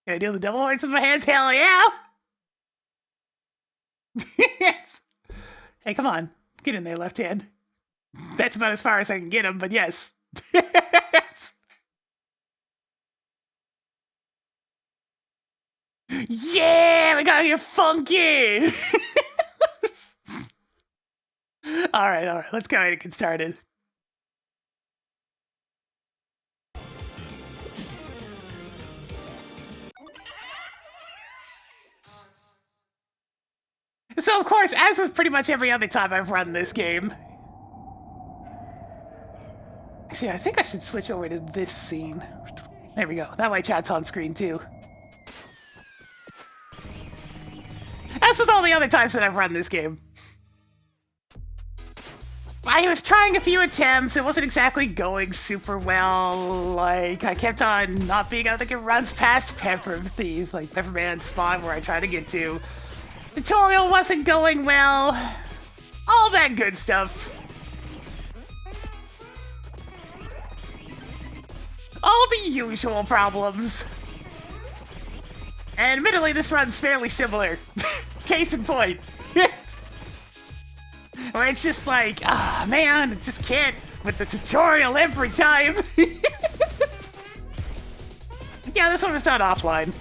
Can I do the double horns with my hands? Hell yeah! Yes. Hey, come on. Get in there, left hand. That's about as far as I can get him, but yes. Yeah, we got here funky! Alright, let's go ahead and get started. So, of course, as with pretty much every other time I've run this game... Actually, I think I should switch over to this scene. There we go. That way chat's on screen, too. As with all the other times that I've run this game. I was trying a few attempts, it wasn't exactly going super well, like, I kept on not being able to get runs past Pepperman's spot where I tried to get to. Tutorial wasn't going well, all that good stuff. All the usual problems. And admittedly, this run's fairly similar. Case in point. Where it's just like, ah, man, I just can't with the tutorial every time. Yeah, this one was done offline.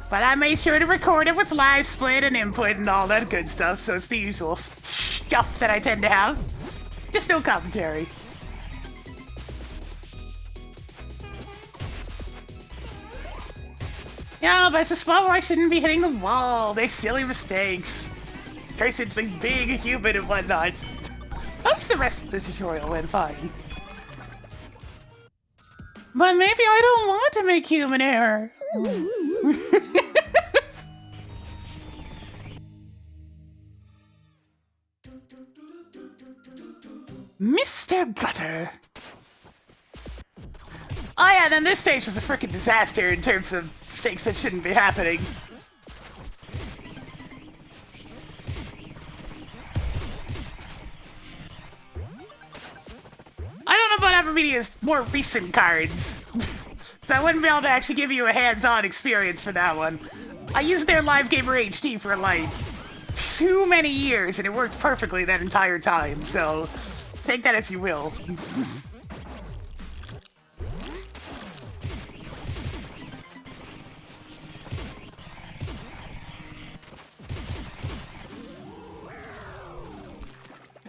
But I made sure to record it with live split and input and all that good stuff, so it's the usual stuff that I tend to have. Just no commentary. Yeah, but it's a spot where I shouldn't be hitting the wall. They're silly mistakes. Personally being a human and whatnot. At least the rest of the tutorial went fine. But maybe I don't want to make human error. Mr. Gutter. Oh yeah, then this stage was a freaking disaster in terms of mistakes that shouldn't be happening. I don't know about Avermedia's more recent cards. So I wouldn't be able to actually give you a hands-on experience for that one. I used their Live Gamer HD for like too many years and it worked perfectly that entire time, so take that as you will.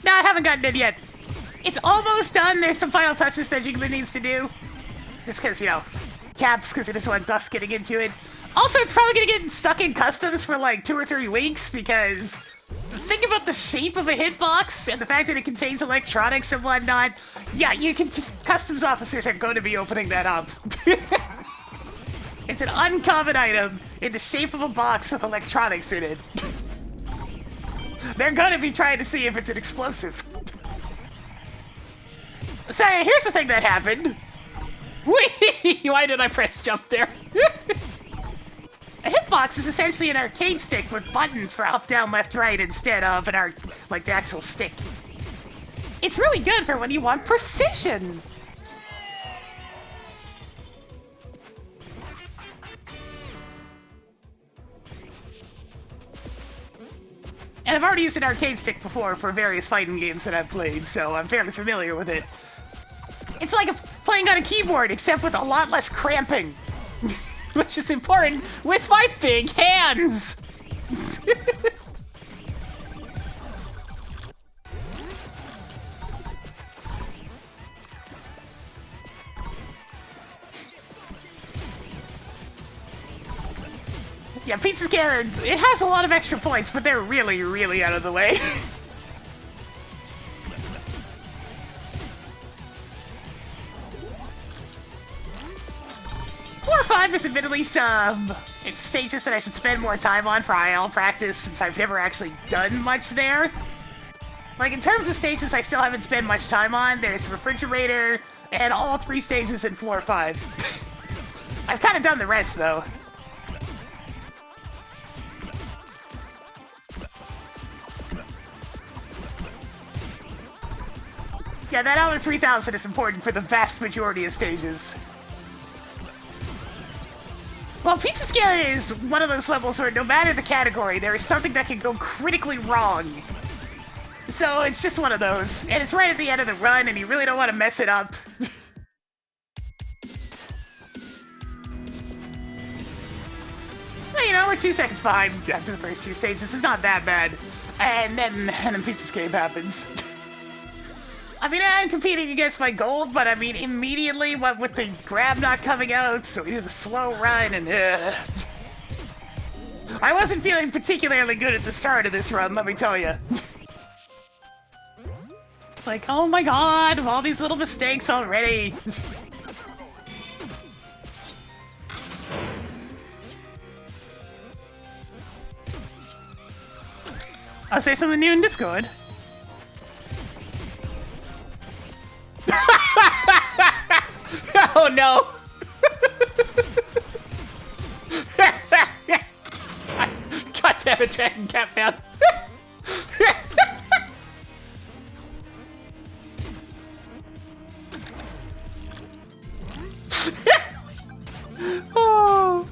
No, I haven't gotten it yet. It's almost done. There's some final touches that Jiggly needs to do. Just because, you know, caps, because I just want dust getting into it. Also, it's probably going to get stuck in customs for like 2 or 3 weeks, because think about the shape of a hitbox and the fact that it contains electronics and whatnot. Yeah, customs officers are going to be opening that up. It's an uncommon item in the shape of a box with electronics in it. They're gonna be trying to see if it's an explosive. So here's the thing that happened. Whee! Why did I press jump there? A hitbox is essentially an arcade stick with buttons for up, down, left, right instead of like the actual stick. It's really good for when you want precision. And I've already used an arcade stick before for various fighting games that I've played, so I'm fairly familiar with it. It's like playing on a keyboard, except with a lot less cramping. Which is important with my big hands! Yeah, Pizza Scanner, it has a lot of extra points, but they're really, really out of the way. 4 or 5 is admittedly some stages that I should spend more time on for IL practice, since I've never actually done much there. Like, in terms of stages I still haven't spent much time on, there's Refrigerator, and all 3 stages in floor 5. I've kind of done the rest, though. Yeah, that Outer 3000 is important for the vast majority of stages. Well, Pizza Scare is one of those levels where no matter the category, there is something that can go critically wrong. So it's just one of those. And it's right at the end of the run, and you really don't want to mess it up. Well, you know, we're 2 seconds behind after the first 2 stages. It's not that bad. And then Pizza Escape happens. I mean, I'm competing against my gold, but I mean, immediately, what with the grab not coming out, so we did a slow run, and I wasn't feeling particularly good at the start of this run, let me tell you. It's like, oh my god, all these little mistakes already. I'll say something new in Discord. Oh no! God damn it, Dragon Cat man. Oh,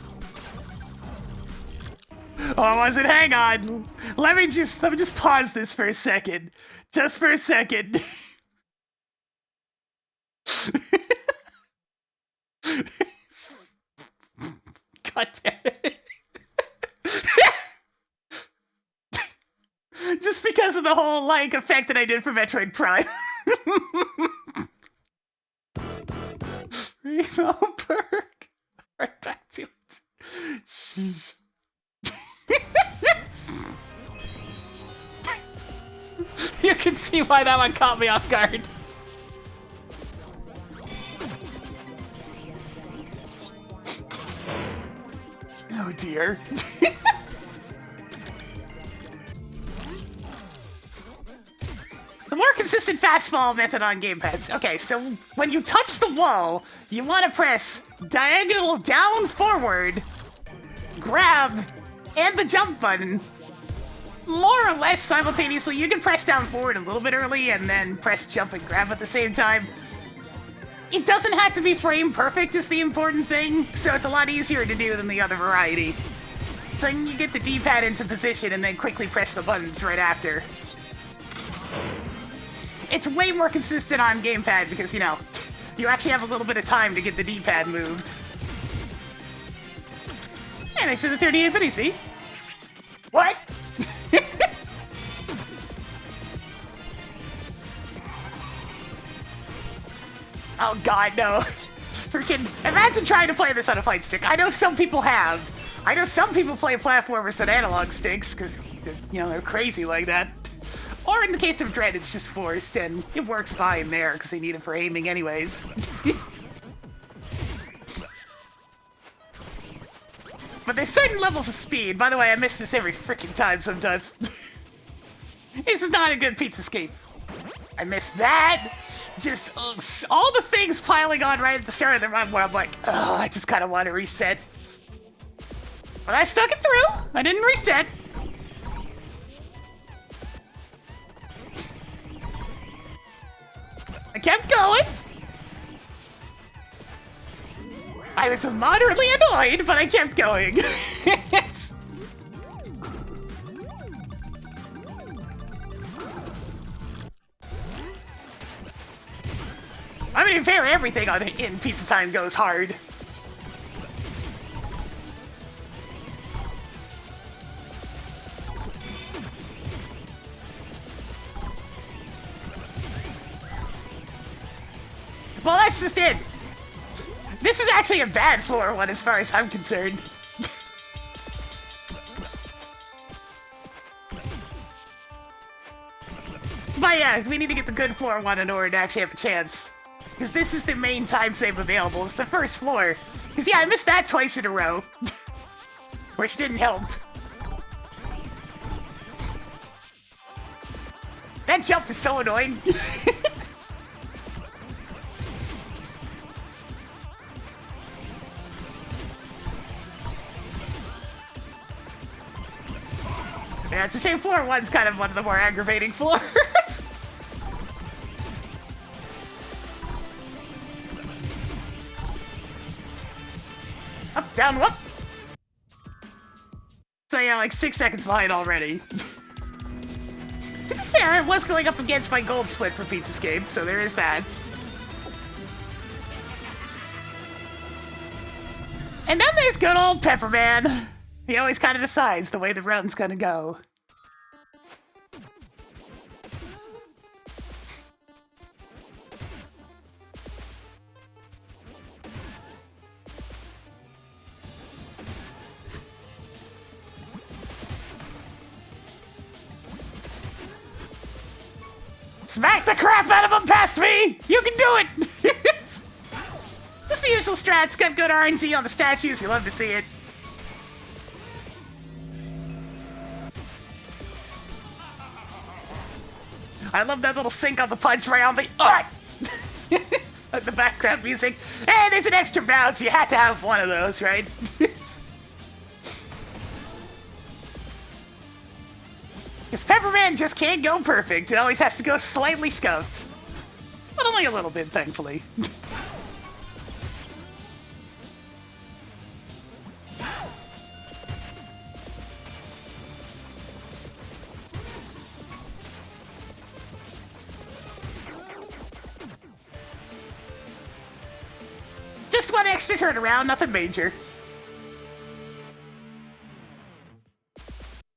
was it? Hang on. Let me just pause this for a second. Just for a second. God damn it. Just because of the whole, like, effect that I did for Metroid Prime. Remo perk. Right back to it. Sheesh. You can see why that one caught me off guard. Oh dear. The more consistent fastfall method on gamepads. Okay, so when you touch the wall, you want to press diagonal down forward, grab, and the jump button. More or less simultaneously. You can press down forward a little bit early and then press jump and grab at the same time. It doesn't have to be frame perfect is the important thing, so it's a lot easier to do than the other variety. So you get the D-pad into position and then quickly press the buttons right after. It's way more consistent on gamepad because, you know, you actually have a little bit of time to get the D-pad moved. And thanks for the 38 pennies, V. What? Oh god, no. Freaking, imagine trying to play this on a fight stick. I know some people have. I know some people play platformers on analog sticks, because, you know, they're crazy like that. Or in the case of Dread, it's just forced, and it works fine there, because they need it for aiming anyways. But there's certain levels of speed. By the way, I miss this every freaking time sometimes. This is not a good Pizza Escape. I miss that. Just all the things piling on right at the start of the run where I'm like, oh, I just kind of want to reset. But I stuck it through. I didn't reset. I kept going. I was moderately annoyed, but I kept going. I mean, fair, everything in Pizza Time goes hard. Well, that's just it. This is actually a bad floor one as far as I'm concerned. But yeah, we need to get the good floor one in order to actually have a chance. Because this is the main time save available. It's the first floor. Because yeah, I missed that twice in a row. Which didn't help. That jump is so annoying. Yeah, it's a shame floor one's kind of one of the more aggravating floors. Up, down, whoop. So yeah, like 6 seconds behind already. To be fair, I was going up against my gold split for Pizza Escape, so there is that. And then there's good old Pepperman. He always kind of decides the way the run's gonna go. Smack the crap out of him past me! You can do it! Just the usual strats, got good RNG on the statues, you love to see it. I love that little sync on the punch right on the the background music. Hey, there's an extra bounce, you had to have one of those, right? Because Pepperman just can't go perfect. It always has to go slightly scuffed. But only a little bit, thankfully. Just one extra turnaround, nothing major.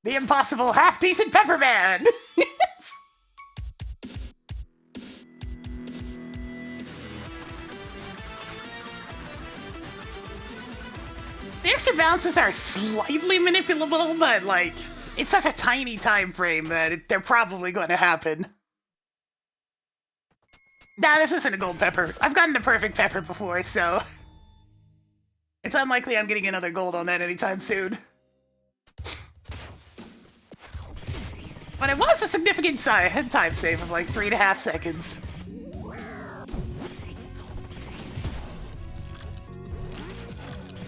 The impossible half-decent Pepperman! The extra bounces are slightly manipulable, but, like, it's such a tiny time frame that they're probably going to happen. Nah, this isn't a gold pepper. I've gotten a perfect pepper before, so... it's unlikely I'm getting another gold on that anytime soon. But it was a significant time save of like 3.5 seconds.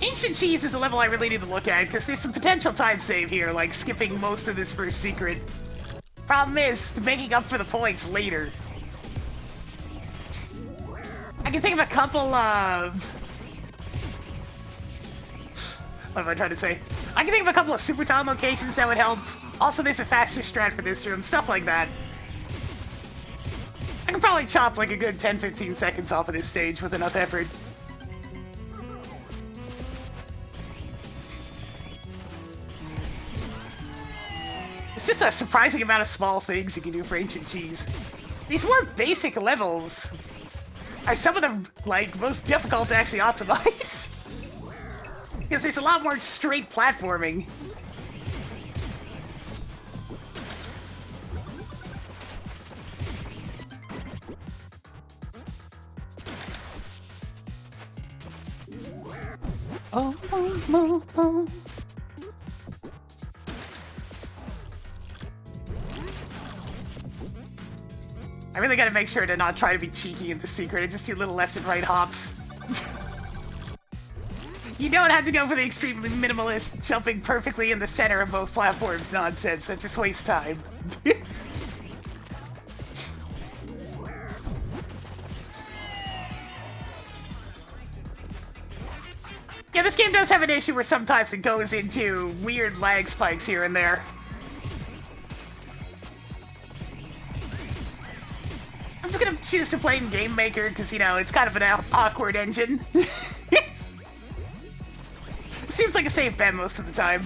Ancient Cheese is a level I really need to look at, because there's some potential time save here, like skipping most of this first secret. Problem is, making up for the points later. I can think of a couple of... what am I trying to say? I can think of a couple of Super Town locations that would help. Also, there's a faster strat for this room, stuff like that. I can probably chop like a good 10-15 seconds off of this stage with enough effort. It's just a surprising amount of small things you can do for Ancient Cheese. These more basic levels are some of the like most difficult to actually optimize. Because there's a lot more straight platforming. Oh. I really gotta make sure to not try to be cheeky in the secret and just do little left and right hops. You don't have to go for the extremely minimalist, jumping perfectly in the center of both platforms nonsense. That just wastes time. Yeah, this game does have an issue where sometimes it goes into weird lag spikes here and there. I'm just gonna choose to play in Game Maker because, you know, it's kind of an awkward engine. Seems like a safe bet most of the time.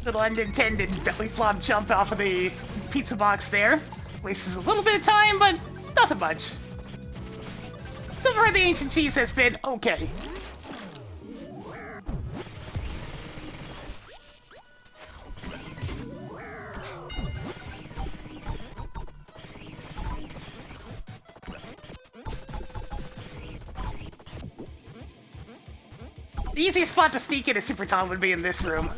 Little unintended belly flop jump off of the pizza box there. Wastes a little bit of time, but nothing much. So far, the Ancient Cheese has been okay. The easiest spot to sneak in a Super Tom would be in this room.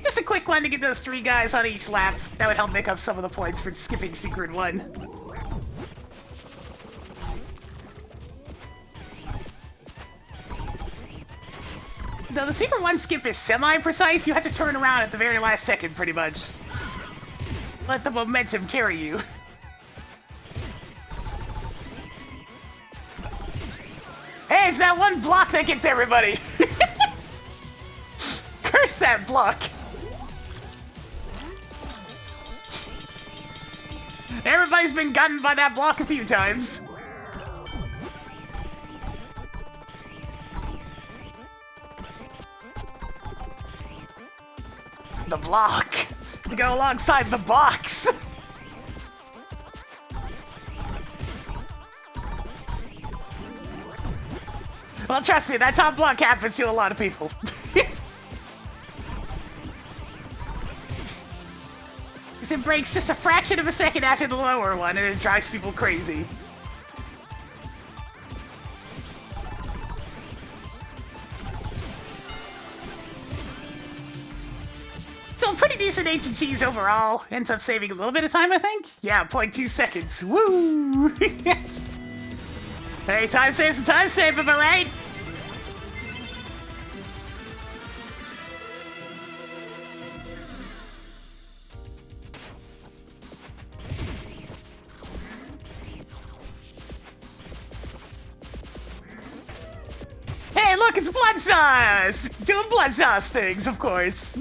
Just a quick one to get those 3 guys on each lap. That would help make up some of the points for skipping Secret 1. Though the Secret 1 skip is semi-precise, you have to turn around at the very last second, pretty much. Let the momentum carry you. Hey, it's that one block that gets everybody. Curse that block. Everybody's been gotten by that block a few times. The block to go alongside the box. Well, trust me, that top block happens to a lot of people. Because it breaks just a fraction of a second after the lower one, and it drives people crazy. So, pretty decent ancient cheese overall. Ends up saving a little bit of time, I think? Yeah, 0.2 seconds. Woo! Hey, time saves and time save, am I right? Hey, look, it's blood sauce! Doing blood sauce things, of course.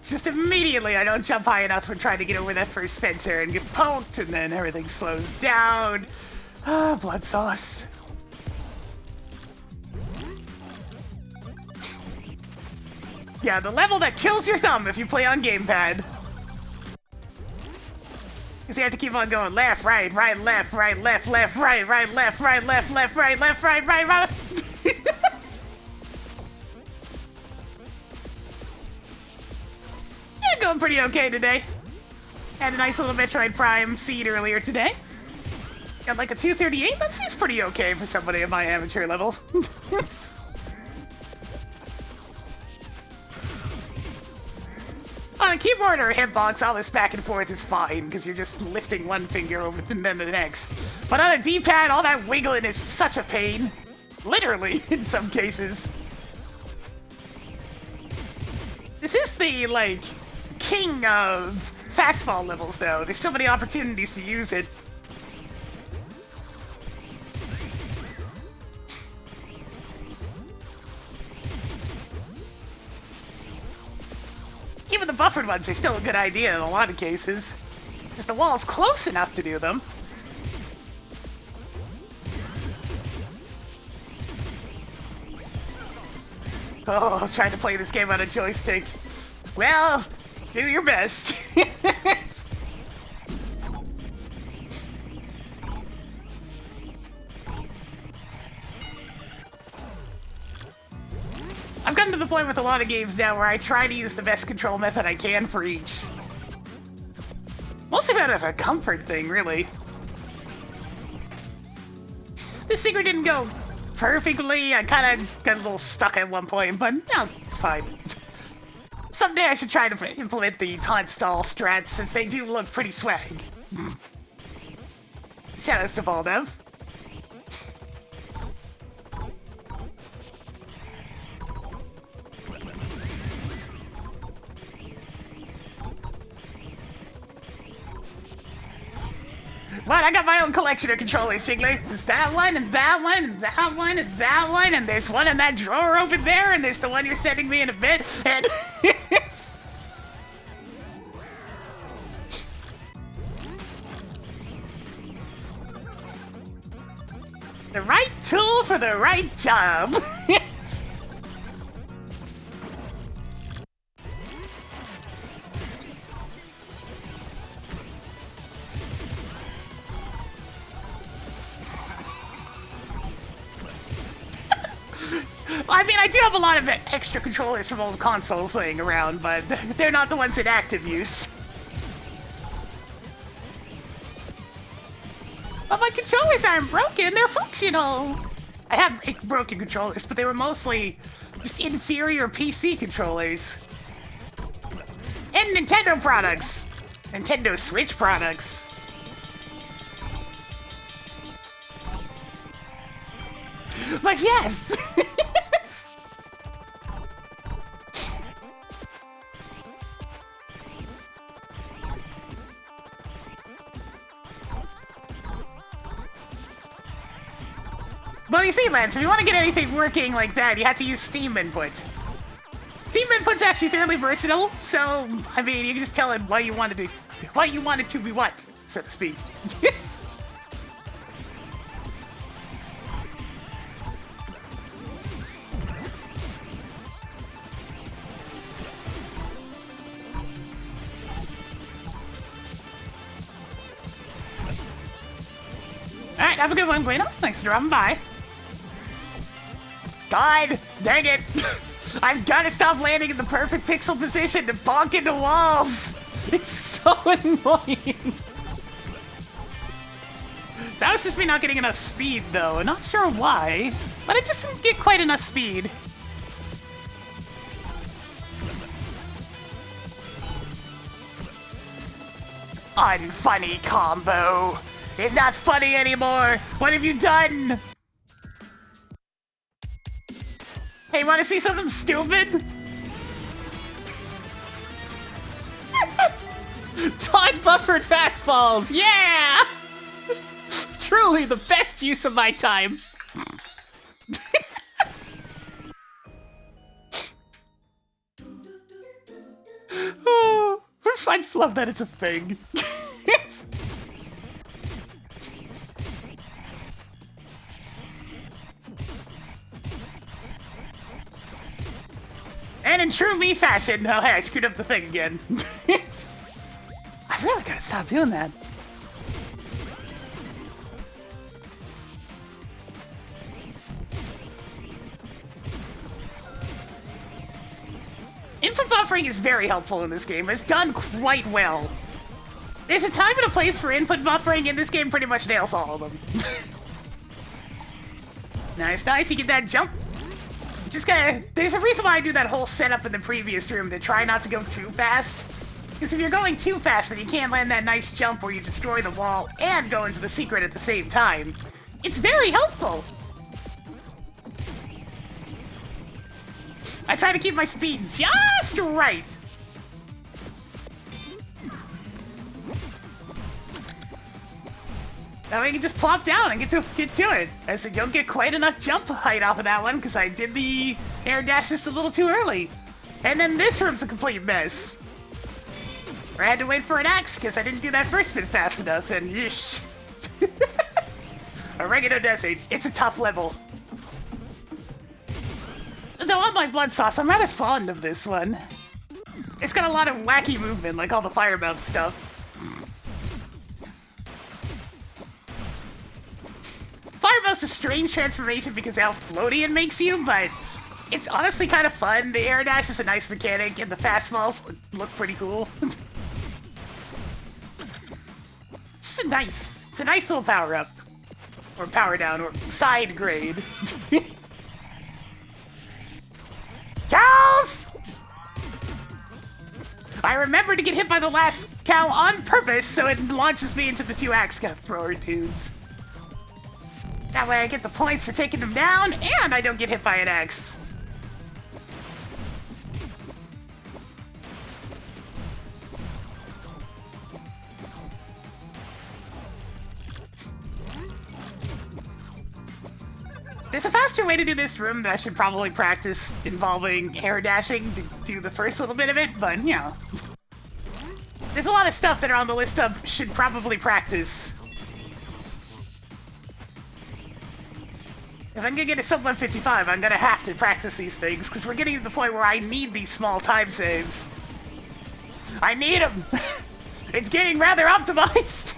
Just immediately I don't jump high enough when trying to get over that first fencer and get poked, and then everything slows down. Ah, blood sauce. Yeah, the level that kills your thumb if you play on gamepad. Because you have to keep on going left, right, right, left, right, left, left, right, right, left, right, left, left, right, left, right, right, right. Yeah, going pretty okay today. Had a nice little Metroid Prime seed earlier today. Got like a 238? That seems pretty okay for somebody at my amateur level. On a keyboard or a hitbox, all this back and forth is fine, because you're just lifting one finger over and then the next. But on a D-pad, all that wiggling is such a pain. Literally, in some cases. This is the, like, king of fastball levels, though. There's so many opportunities to use it. Even the buffered ones are still a good idea in a lot of cases. Because the wall's close enough to do them. Oh, trying to play this game on a joystick. Well, do your best. I've gotten to the point with a lot of games now where I try to use the best control method I can for each. Mostly out of a comfort thing, really. This secret didn't go perfectly. I kind of got a little stuck at one point, but no, it's fine. Someday I should try to implement the taunt stall strats, since they do look pretty swag. Shoutouts to Baldev. What? I got my own collection of controllers, Jiggler. There's that one, and that one, and that one, and that one, and there's one in that drawer over there, and there's the one you're sending me in a bit, and... The right tool for the right job. I mean, I do have a lot of extra controllers from old consoles laying around, but they're not the ones in active use. But my controllers aren't broken, they're functional! I have broken controllers, but they were mostly just inferior PC controllers. And Nintendo products! Nintendo Switch products. But yes! Well, you see, Lance, if you want to get anything working like that, you have to use Steam input. Steam input's actually fairly versatile, so, I mean, you can just tell it what you want it to be what, so to speak. Alright, have a good one, Bueno. Thanks for dropping by. God, dang it. I've got to stop landing in the perfect pixel position to bonk into walls. It's so annoying. That was just me not getting enough speed, though. Not sure why, but I just didn't get quite enough speed. Unfunny combo. It's not funny anymore. What have you done? Hey, wanna see something stupid? Todd buffered fastballs, yeah! Truly the best use of my time. Oh, I just love that it's a thing. And in true me fashion, oh hey, I screwed up the thing again. I really gotta stop doing that. Input buffering is very helpful in this game. It's done quite well. There's a time and a place for input buffering, and this game pretty much nails all of them. Nice, nice, you get that jump. Just gotta, there's a reason why I do that whole setup in the previous room, to try not to go too fast. Because if you're going too fast, then you can't land that nice jump where you destroy the wall and go into the secret at the same time. It's very helpful. I try to keep my speed just right. That way I can just plop down and get to it. I said, don't get quite enough jump height off of that one because I did the air dash just a little too early. And then this room's a complete mess. Where I had to wait for an axe because I didn't do that first bit fast enough, and yeesh. Oregano Desert, it's a tough level. Though unlike Blood Sauce, I'm rather fond of this one. It's got a lot of wacky movement, like all the Firemouth stuff. Firemouth's a strange transformation because of how floaty it makes you, but it's honestly kind of fun. The air dash is a nice mechanic, and the fastballs look pretty cool. It's a nice little power-up. Or power-down, or side grade. Cows! I remember to get hit by the last cow on purpose, so it launches me into the two axe thrower dudes. That way I get the points for taking them down, and I don't get hit by an axe. There's a faster way to do this room that I should probably practice involving air dashing to do the first little bit of it, but, you know. There's a lot of stuff that are on the list of should probably practice. If I'm gonna get a sub 155, I'm gonna have to practice these things, because we're getting to the point where I need these small time saves. I need them! It's getting rather optimized!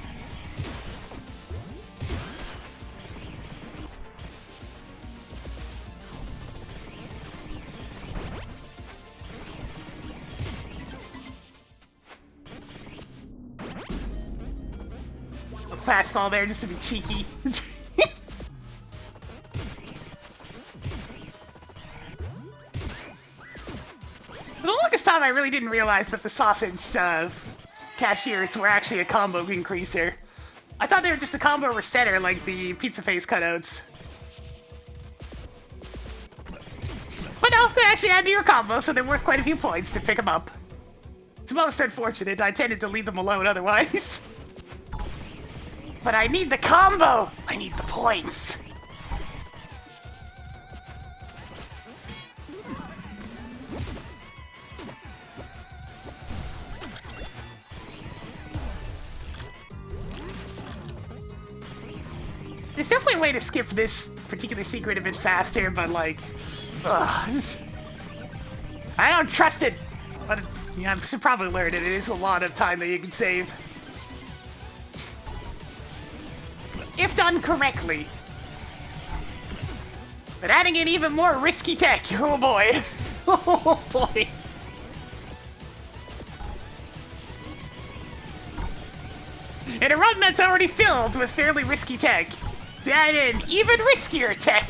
Fastball there just to be cheeky. For the longest time, I really didn't realize that the sausage cashiers were actually a combo increaser. I thought they were just a combo resetter like the pizza face cutouts. But no, they actually add to your combo, so they're worth quite a few points to pick them up. It's most unfortunate. I tended to leave them alone otherwise. But I need the combo! I need the points! There's definitely a way to skip this particular secret a bit faster, but like... Ugh. I don't trust it! But yeah, I should probably learn it. It is a lot of time that you can save. If done correctly. But adding in even more risky tech, oh boy. Oh boy. In a run that's already filled with fairly risky tech, add in even riskier tech.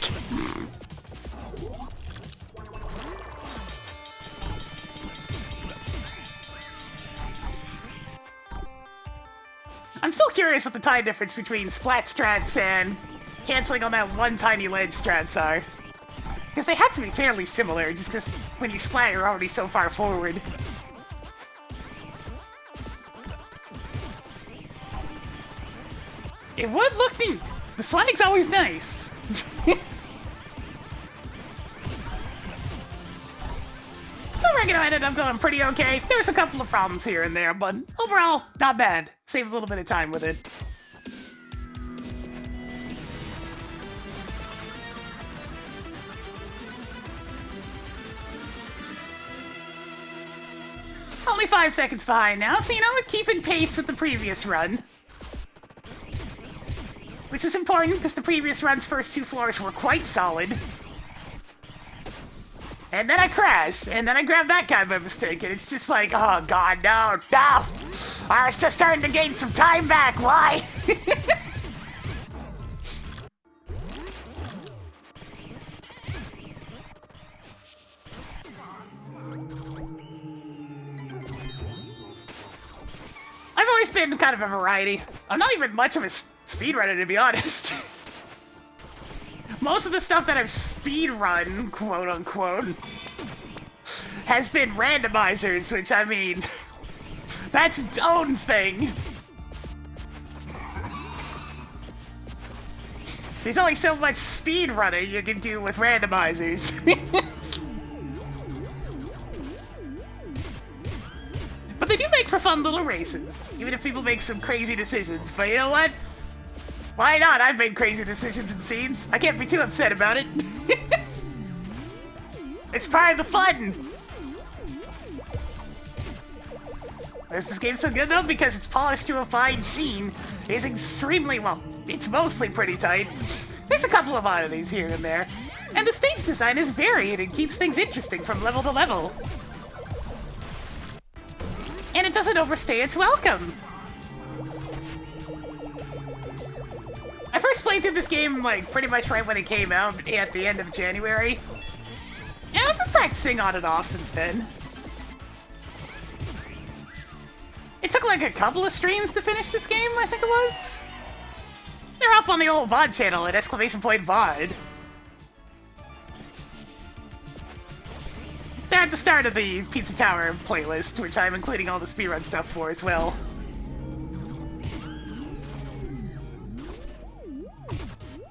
I'm still curious what the time difference between splat strats and canceling on that one tiny ledge strats are. Because they had to be fairly similar, just because when you splat, you're already so far forward. It would look neat. The swag's always nice. So Regano ended up going pretty okay. There was a couple of problems here and there, but overall, not bad. Saved a little bit of time with it. Only 5 seconds behind now, so you know we're keeping pace with the previous run. Which is important, because the previous run's first 2 floors were quite solid. And then I crash, and then I grab that guy by mistake, and it's just like, oh god, no, no! I was just starting to gain some time back, why? I've always been kind of a variety. I'm not even much of a speedrunner, to be honest. Most of the stuff that I've speedrun, quote unquote, has been randomizers, which I mean, that's its own thing. There's only so much speedrunning you can do with randomizers. But they do make for fun little races, even if people make some crazy decisions. But you know what? Why not? I've made crazy decisions and scenes. I can't be too upset about it. It's part of the fun. Is this game so good though? Because it's polished to a fine sheen. It's extremely, well, it's mostly pretty tight. There's a couple of oddities here and there. And the stage design is varied and keeps things interesting from level to level. And it doesn't overstay its welcome. I first played through this game, like, pretty much right when it came out, at the end of January. And I've been practicing on and off since then. It took, like, a couple of streams to finish this game, I think it was. They're up on the old VOD channel at !VOD. They're at the start of the Pizza Tower playlist, which I'm including all the speedrun stuff for as well.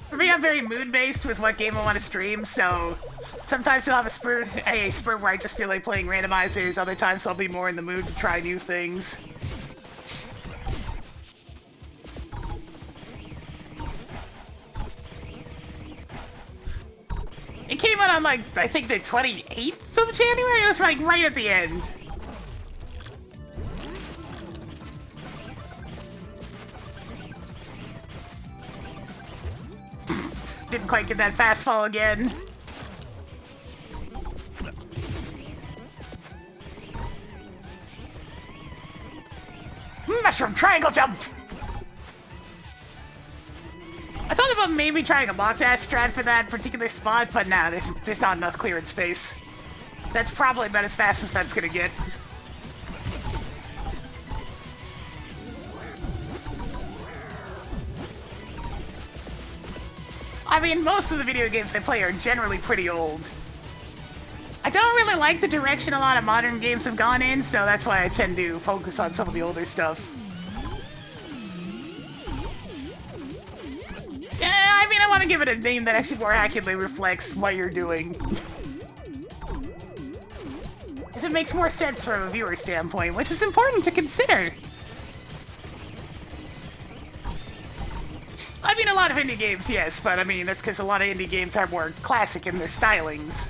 For me, I'm very mood-based with what game I want to stream, so sometimes I'll have a spurt where I just feel like playing randomizers, other times I'll be more in the mood to try new things. It came out on, like, I think the 28th of January? It was, like, right at the end. Didn't quite get that fast fall again. Mushroom triangle jump! I thought about maybe trying a mock dash strat for that particular spot, but nah, there's not enough clearance space. That's probably about as fast as that's gonna get. I mean, most of the video games I play are generally pretty old. I don't really like the direction a lot of modern games have gone in, so that's why I tend to focus on some of the older stuff. Yeah, I mean, I want to give it a name that actually more accurately reflects what you're doing. Because it makes more sense from a viewer standpoint, which is important to consider. I mean, a lot of indie games, yes, but I mean, that's because a lot of indie games are more classic in their stylings.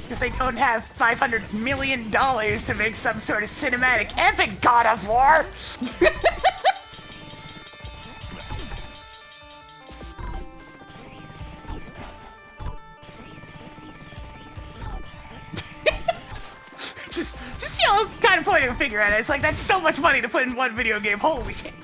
Because they don't have $500 million to make some sort of cinematic epic God of War! just, you know, kind of pointing a finger at it. It's like, that's so much money to put in one video game, holy shit.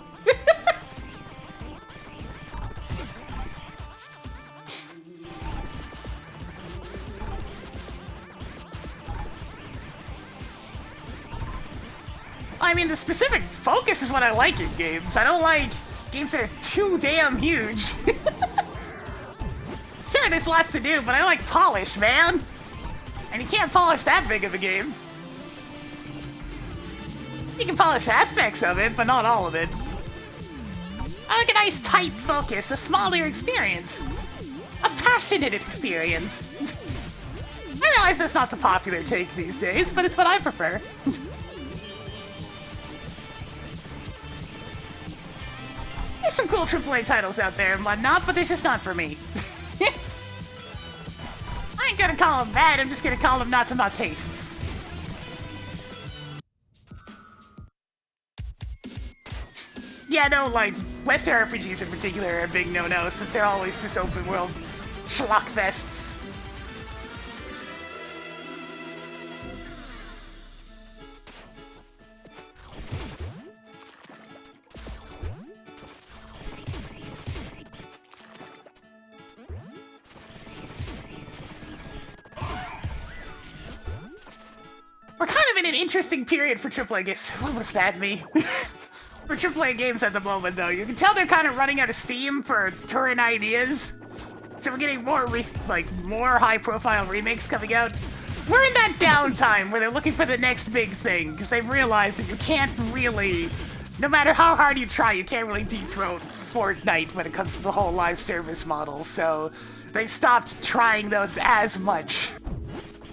I mean, the specific focus is what I like in games. I don't like games that are too damn huge. Sure, there's lots to do, but I like polish, man. And you can't polish that big of a game. You can polish aspects of it, but not all of it. I like a nice tight focus, a smaller experience. A passionate experience. I realize that's not the popular take these days, but it's what I prefer. There's some cool AAA titles out there and whatnot, but they're just not for me. I ain't gonna call them bad, I'm just gonna call them not to my tastes. Yeah, no, like, Western RPGs in particular are a big no-no, since they're always just open-world schlockfests. We're kind of in an interesting period for AAA games. What was that, me? For AAA games at the moment, though. You can tell they're kind of running out of steam for current ideas. So we're getting more more high-profile remakes coming out. We're in that downtime where they're looking for the next big thing, because they've realized that you can't really, no matter how hard you try, you can't really dethrone Fortnite when it comes to the whole live service model. So they've stopped trying those as much.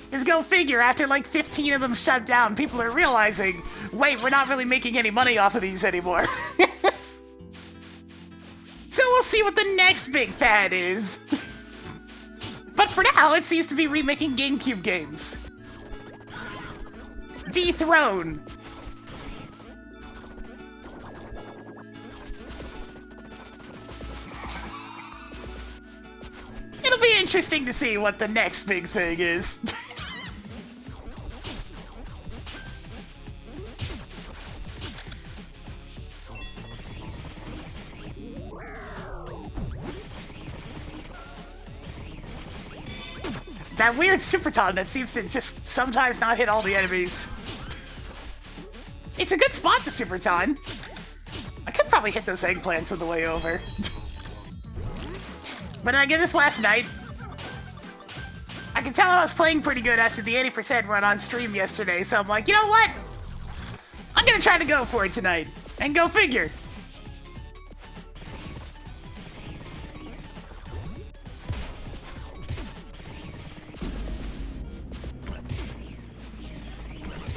Because go figure, after like 15 of them shut down, people are realizing, wait, we're not really making any money off of these anymore. So we'll see what the next big fad is. But for now, it seems to be remaking GameCube games. Dethrone. It'll be interesting to see what the next big thing is. That weird Superton that seems to just sometimes not hit all the enemies. It's a good spot to Superton. I could probably hit those eggplants on the way over. But I did this last night. I could tell I was playing pretty good after the 80% run on stream yesterday, so I'm like, you know what? I'm gonna try to go for it tonight. And go figure.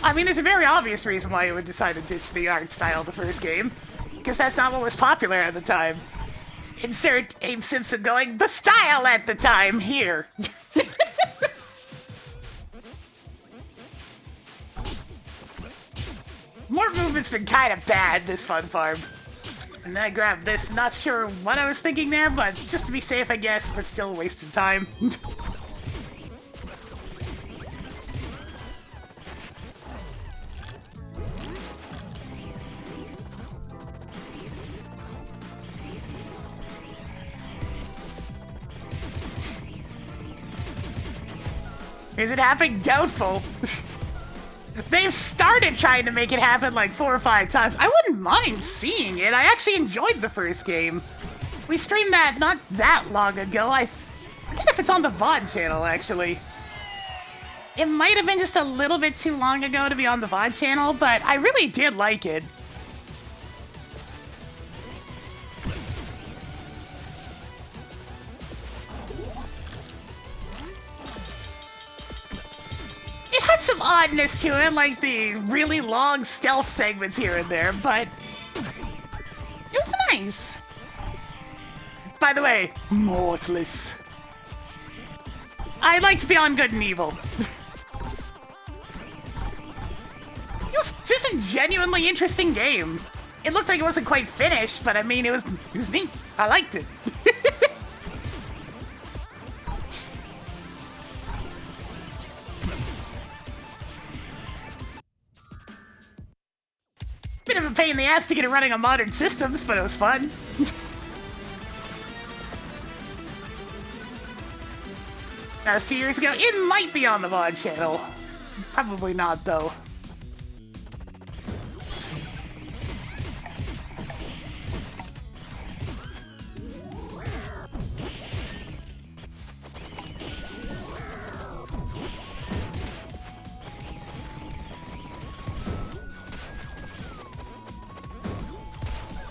I mean, there's a very obvious reason why you would decide to ditch the art style of the first game. Because that's not what was popular at the time. Insert Abe Simpson going, the style at the time, here. More movement's been kind of bad this fun farm. And then I grabbed this, not sure what I was thinking there, but just to be safe, I guess, but still wasted time. Is it happening? Doubtful. They've started trying to make it happen like 4 or 5 times. I wouldn't mind seeing it. I actually enjoyed the first game. We streamed that not that long ago. I forget if it's on the VOD channel, actually. It might have been just a little bit too long ago to be on the VOD channel, but I really did like it. It had some oddness to it, like the really long stealth segments here and there, but it was nice. by the way, Mortalist. I liked Beyond Good and Evil. It was just a genuinely interesting game. It looked like it wasn't quite finished, but I mean, it was neat. I liked it. Bit of a pain in the ass to get it running on modern systems, but it was fun. That was 2 years ago. It might be on the VOD channel. Probably not, though.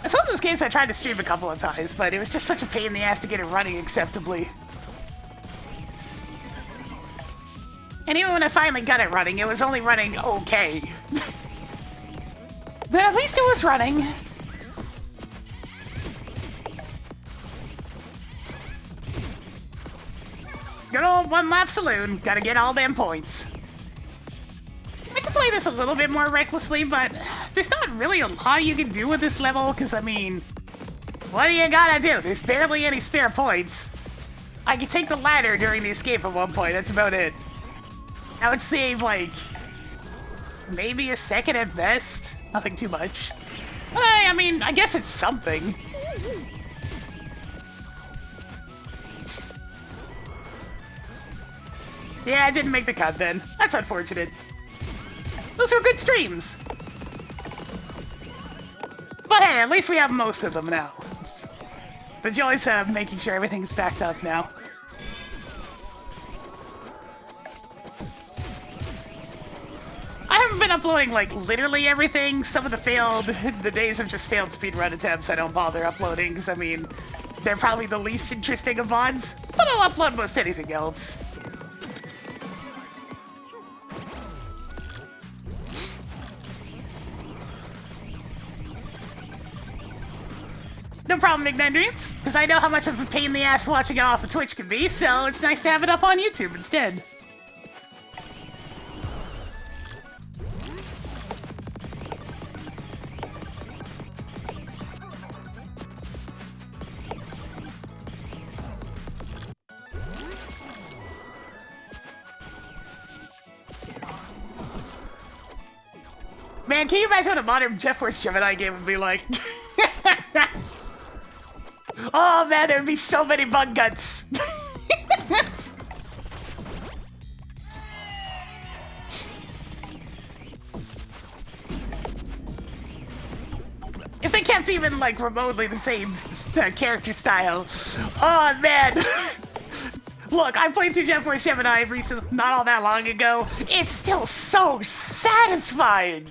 Some of those games I tried to stream a couple of times, but it was just such a pain in the ass to get it running acceptably. And even when I finally got it running, it was only running okay. But at least it was running. Good old one-lap saloon. Gotta get all them points. I can play this a little bit more recklessly, but there's not really a lot you can do with this level, because, I mean, what do you gotta do? There's barely any spare points. I could take the ladder during the escape at one point, that's about it. I would save, like, maybe a second at best. Nothing too much. But, I mean, I guess it's something. Yeah, I didn't make the cut then. That's unfortunate. Those were good streams. But hey, at least we have most of them now. The joys of making sure everything's backed up now. I haven't been uploading, like, literally everything. Some of the days of just failed speedrun attempts I don't bother uploading, because, I mean, they're probably the least interesting of VODs. But I'll upload most anything else. No problem, Big Nine Dreams, because I know how much of a pain in the ass watching it off of Twitch can be, so it's nice to have it up on YouTube instead. Man, can you imagine what a modern Jet Force Gemini game would be like? Oh man, there'd be so many bug guts. If they kept even, like, remotely the same character style. Oh man. Look, I played through Jet Force Gemini recently, not all that long ago. It's still so satisfying.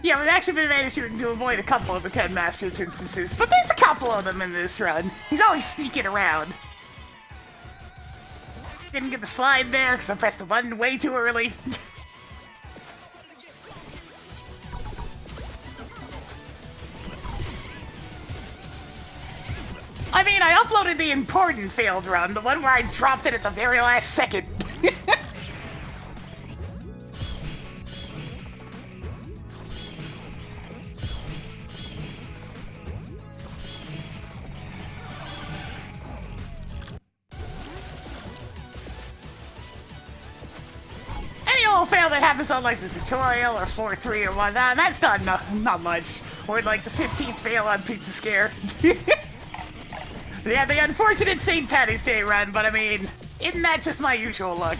Yeah, we've actually been managing to avoid a couple of the Ken Masters instances, but there's a couple of them in this run. He's always sneaking around. Didn't get the slide there because I pressed the button way too early. I mean, I uploaded the important failed run, the one where I dropped it at the very last second. Fail that happens on like the tutorial or 4-3 or whatnot, and that's not much. Or like the 15th fail on Pizza Scare. Yeah, the unfortunate St. Patty's Day run, but I mean, isn't that just my usual luck?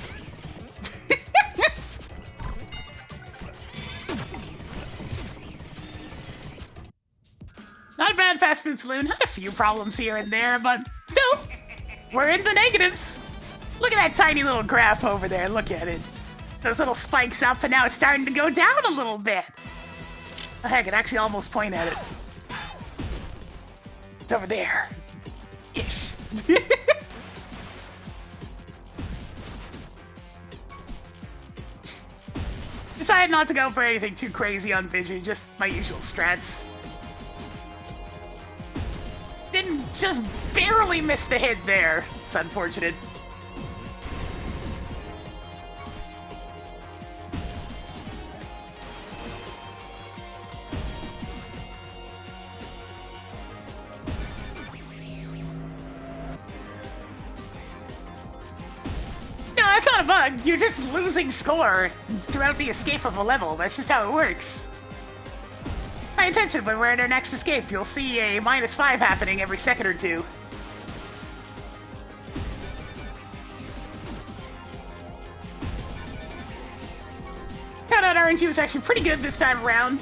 Not a bad fast food saloon. Had a few problems here and there, but still, we're in the negatives. Look at that tiny little graph over there. Look at it. Those little spikes up, and now it's starting to go down a little bit. Oh, heck, I could actually almost point at it. It's over there. Ish. Decided not to go for anything too crazy on Vigi, just my usual strats. Didn't just barely miss the hit there. It's unfortunate. No, that's not a bug. You're just losing score throughout the escape of a level. That's just how it works. Pay attention when we're in our next escape. You'll see a -5 happening every second or two. Found out RNG was actually pretty good this time around.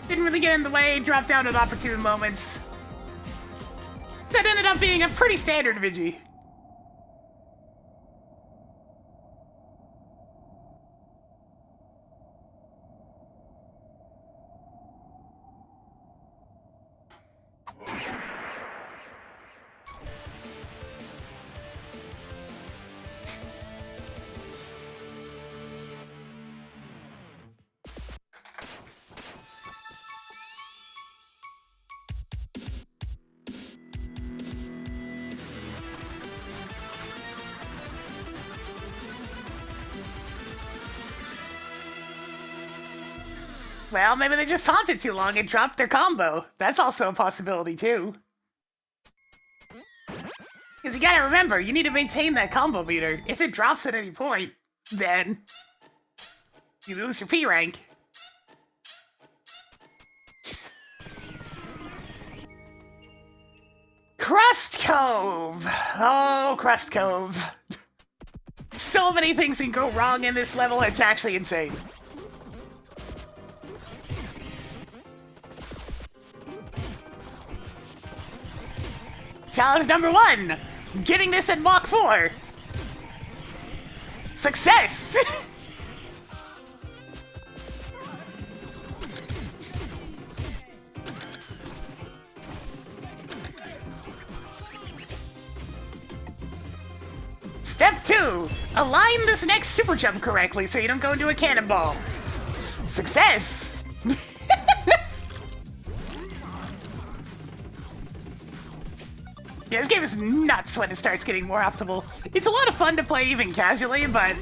Didn't really get in the way, dropped down at opportune moments. That ended up being a pretty standard Vigi. Well, maybe they just taunted too long and dropped their combo. That's also a possibility, too. Because you gotta remember, you need to maintain that combo meter. If it drops at any point, then you lose your P rank. Crust Cove! Oh, Crust Cove. So many things can go wrong in this level, it's actually insane. Challenge number 1! Getting this in Mach 4! Success! Step 2! Align this next super jump correctly so you don't go into a cannonball. Success! Yeah, this game is nuts when it starts getting more optimal. It's a lot of fun to play even casually, but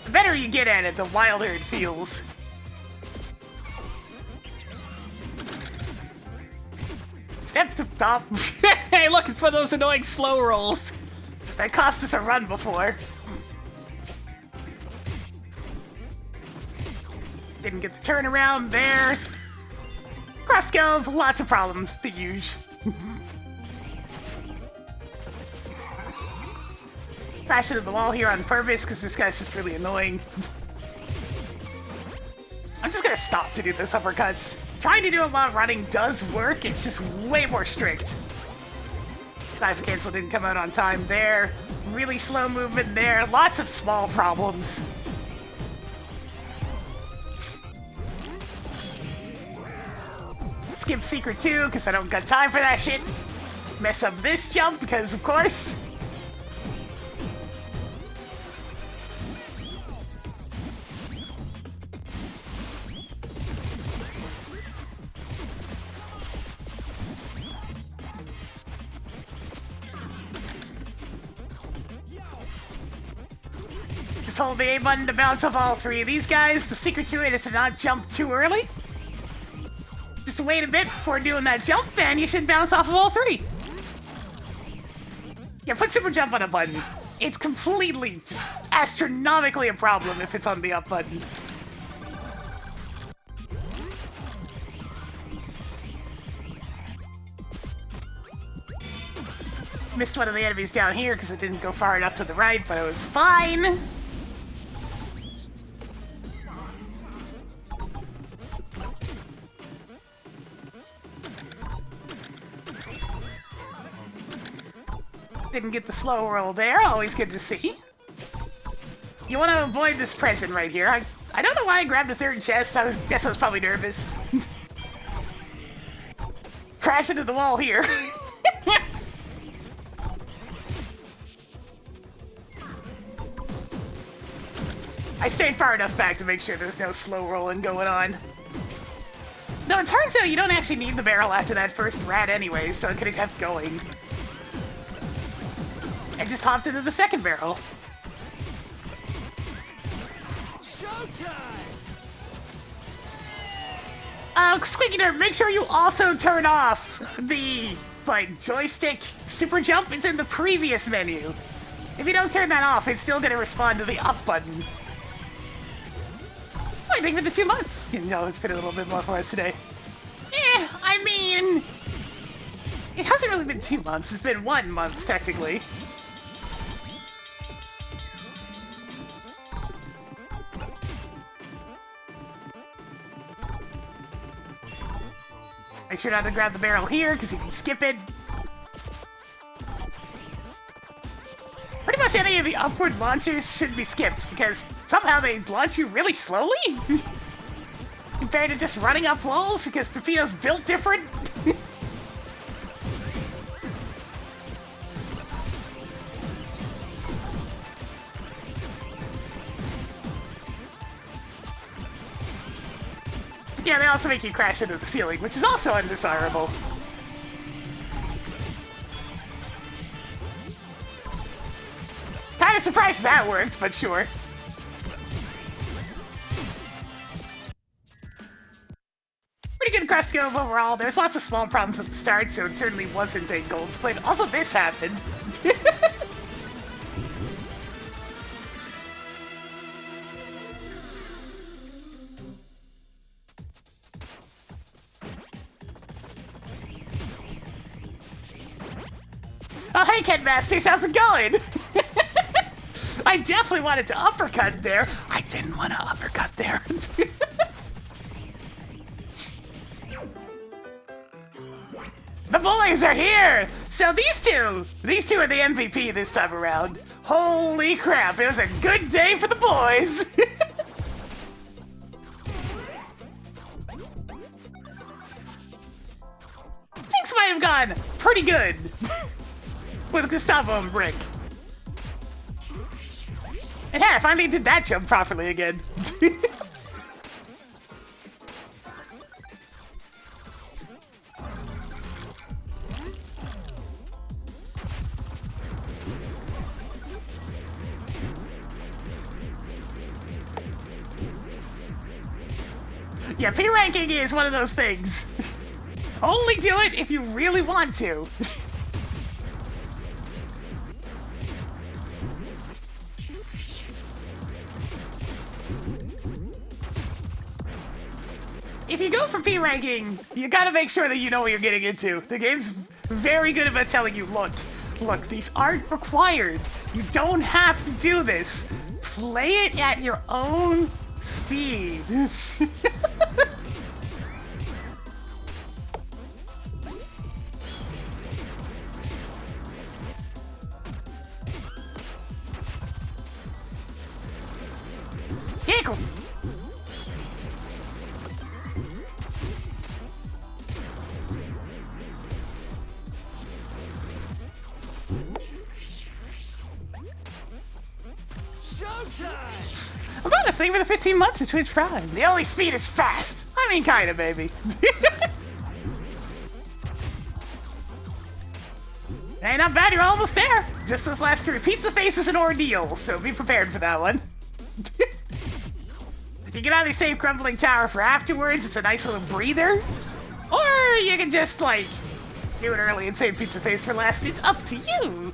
the better you get at it, the wilder it feels. Step to top. Hey, look, it's one of those annoying slow rolls. That cost us a run before. Didn't get the turnaround there. Cross Cove, lots of problems, the usual. Crash into the wall here on purpose because this guy's just really annoying. I'm just gonna stop to do this uppercuts. Trying to do it while running does work, it's just way more strict. Dive cancel didn't come out on time there. Really slow movement there. Lots of small problems. Skip secret 2 because I don't got time for that shit. Mess up this jump because, of course. Just hold the A button to bounce off all 3 of these guys. The secret to it is to not jump too early. Just wait a bit before doing that jump, and you should bounce off of all 3. Yeah, put super jump on a button. It's completely, just astronomically a problem if it's on the up button. Missed one of the enemies down here because it didn't go far enough to the right, but it was fine. Didn't get the slow roll there, always good to see. You want to avoid this present right here. I don't know why I grabbed the 3rd chest, guess I was probably nervous. Crash into the wall here. I stayed far enough back to make sure there's no slow rolling going on. No, it turns out you don't actually need the barrel after that first rat anyway, so it could have kept going. I just hopped into the second barrel. Squeaky Nerd, make sure you also turn off the, like, joystick super jump. It's in the previous menu. If you don't turn that off, it's still gonna respond to the up button. I think for the 2 months. You know, it's been a little bit more for us today. I mean... It hasn't really been 2 months. It's been 1 month, technically. Make sure not to grab the barrel here, because you can skip it. Pretty much any of the upward launchers should be skipped, because somehow they launch you really slowly? Compared to just running up walls, because Pepito's built different? Yeah, they also make you crash into the ceiling, which is also undesirable. Kinda surprised that worked, but sure. Pretty good quest scope overall. There's lots of small problems at the start, so it certainly wasn't a gold split. Also, this happened. Oh, hey, Ken Masters, how's it going? I definitely wanted to uppercut there. I didn't want to uppercut there. The boys are here! So these two are the MVP this time around. Holy crap, it was a good day for the boys! Things might have gone pretty good with Gustavo and Brick. And hey, I finally did that jump properly again. Yeah, P ranking is one of those things. Only do it if you really want to. If you go for P ranking, you gotta make sure that you know what you're getting into. The game's very good about telling you, look, these aren't required. You don't have to do this. Play it at your own speed. Giggles. I'm about to sing for the 15 months of Twitch Prime. The only speed is fast. I mean, kinda, baby. Hey, not bad, you're almost there. Just those last 3. Pizza Face is an ordeal, so be prepared for that one. You can either save Crumbling Tower for afterwards, it's a nice little breather. Or you can just, like, do it early and save Pizza Face for last. It's up to you.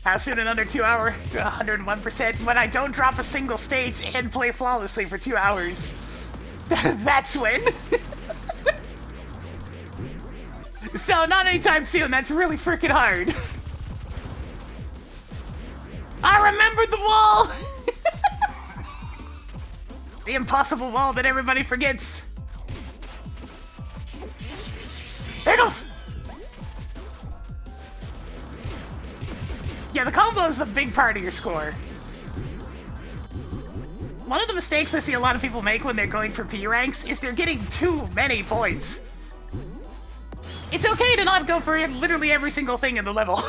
How soon in under 2 hours? 101%. When I don't drop a single stage and play flawlessly for 2 hours. That's when. So, not anytime soon. That's really freaking hard. I remembered the wall! The impossible wall that everybody forgets. There goes! Yeah, the combo is the big part of your score. One of the mistakes I see a lot of people make when they're going for P ranks is they're getting too many points. It's okay to not go for literally every single thing in the level.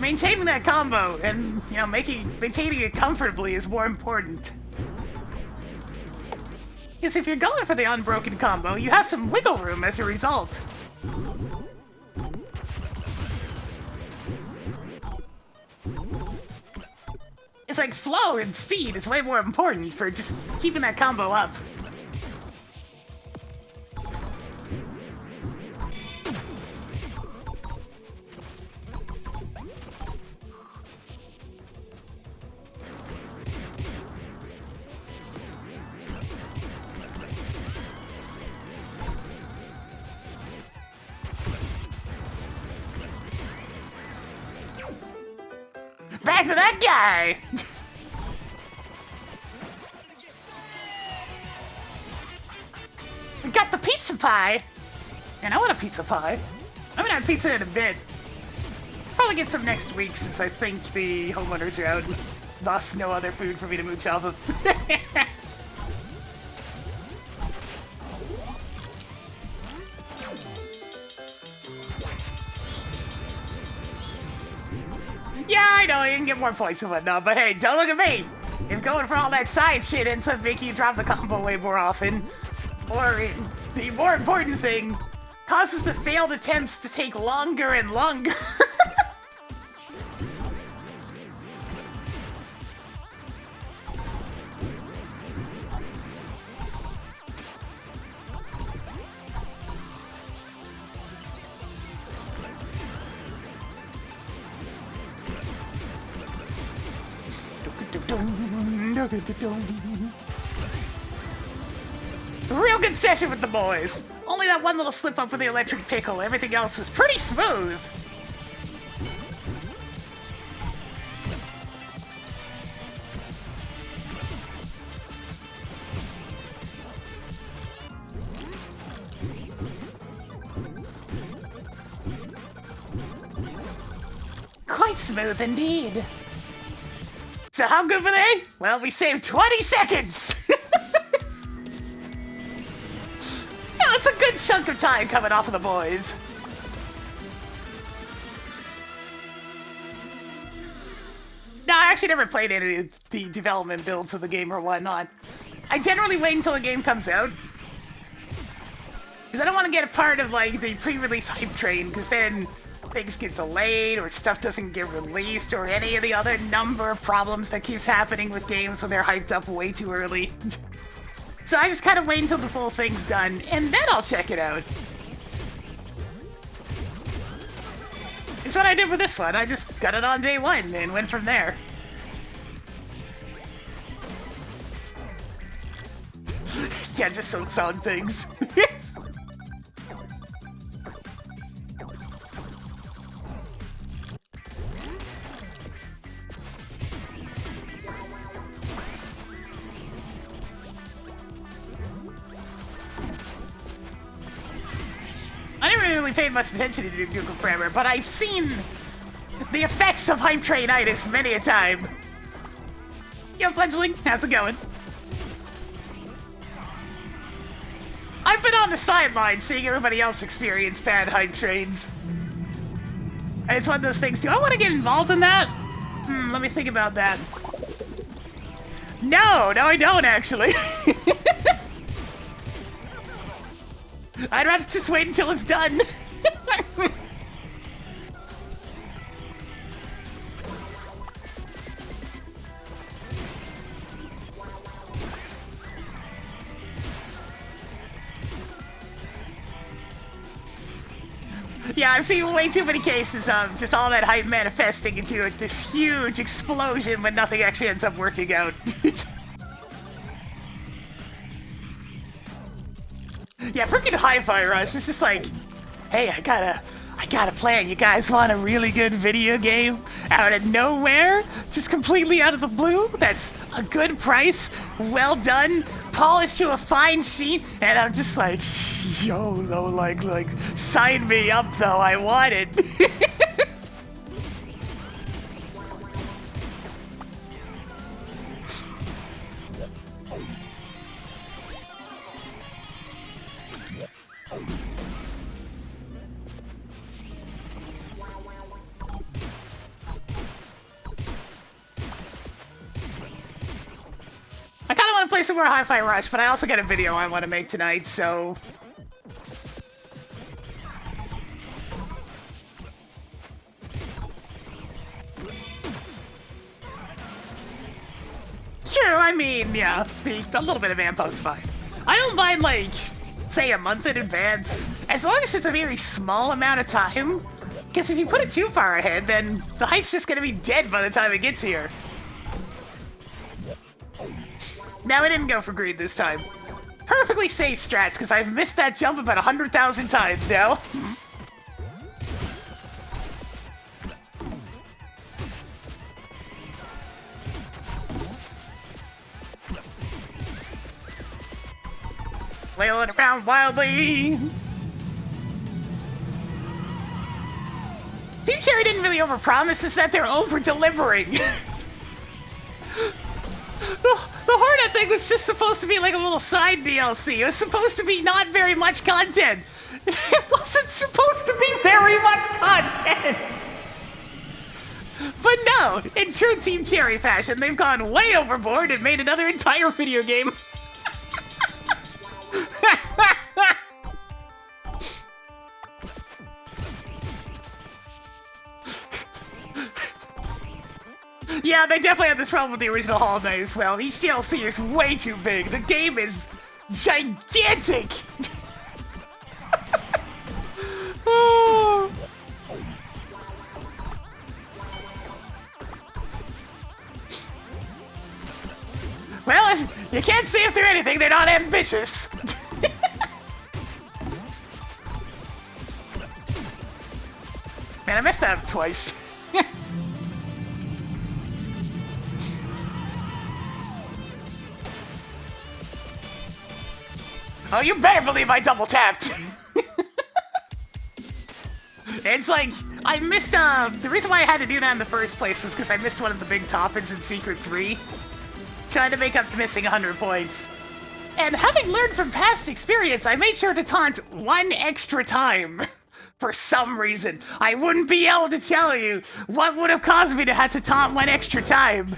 maintaining that combo and, you know, maintaining it comfortably is more important. Because if you're going for the unbroken combo, you have some wiggle room as a result. It's like flow and speed is way more important for just keeping that combo up. Back to that guy! We got the pizza pie! And I want a pizza pie. I haven't had pizza in a bit. Probably get some next week since I think the homeowners are out. Thus, no other food for me to mooch off of. Yeah, I know, you can get more points and whatnot, but hey, don't look at me! If going for all that side shit ends up making you drop the combo way more often, or the more important thing, causes the failed attempts to take longer and longer. Real good session with the boys. Only that one little slip up with the electric pickle. Everything else was pretty smooth. Quite smooth indeed. So how good were they? Well, we saved 20 seconds! Yeah, that's a good chunk of time coming off of the boys. No, I actually never played any of the development builds of the game or whatnot. I generally wait until the game comes out. Because I don't want to get a part of, like, the pre-release hype train, because then things get delayed, or stuff doesn't get released, or any of the other number of problems that keeps happening with games when they're hyped up way too early. So I just kind of wait until the full thing's done, and then I'll check it out. It's what I did with this one. I just got it on day one and went from there. Yeah, just so sound things. I never really paid much attention to Google Grammar, but I've seen the effects of hype trainitis many a time. Yo, fledgling, how's it going? I've been on the sidelines seeing everybody else experience bad hype trains. And it's one of those things, do I want to get involved in that? Let me think about that. No, I don't actually. I'd rather just wait until it's done. Yeah, I've seen way too many cases of just all that hype manifesting into like, this huge explosion when nothing actually ends up working out. Yeah, freaking Hi-Fi Rush. It's just like, hey, I got a plan. You guys want a really good video game out of nowhere? Just completely out of the blue? That's a good price, well done, polished to a fine sheen, and I'm just like, yo, though, like, sign me up, though, I want it. I kind of want to play some more Hi-Fi Rush, but I also got a video I want to make tonight, so... Sure, I mean, yeah, a little bit of Ampost's fine. I don't mind, like, say a month in advance, as long as it's a very small amount of time. Because if you put it too far ahead, then the hype's just gonna be dead by the time it gets here. Now, I didn't go for greed this time. Perfectly safe strats, because I've missed that jump about 100,000 times now. Flailing around wildly. Team Cherry didn't really overpromise, it's that they're over-delivering. The Hornet thing was just supposed to be like a little side DLC. It was supposed to be not very much content. It wasn't supposed to be very much content. But no, in true Team Cherry fashion, they've gone way overboard and made another entire video game. Yeah, they definitely had this problem with the original Hollow Knight as well. Each DLC is way too big. The game is gigantic! Oh. Well, you can't say if they're anything, they're not ambitious. Man, I messed that up twice. Oh, you better believe I double tapped. It's like, I missed, the reason why I had to do that in the first place was because I missed one of the big toppings in Secret 3. Trying to make up the missing 100 points. And having learned from past experience, I made sure to taunt one extra time. For some reason. I wouldn't be able to tell you what would have caused me to have to taunt one extra time.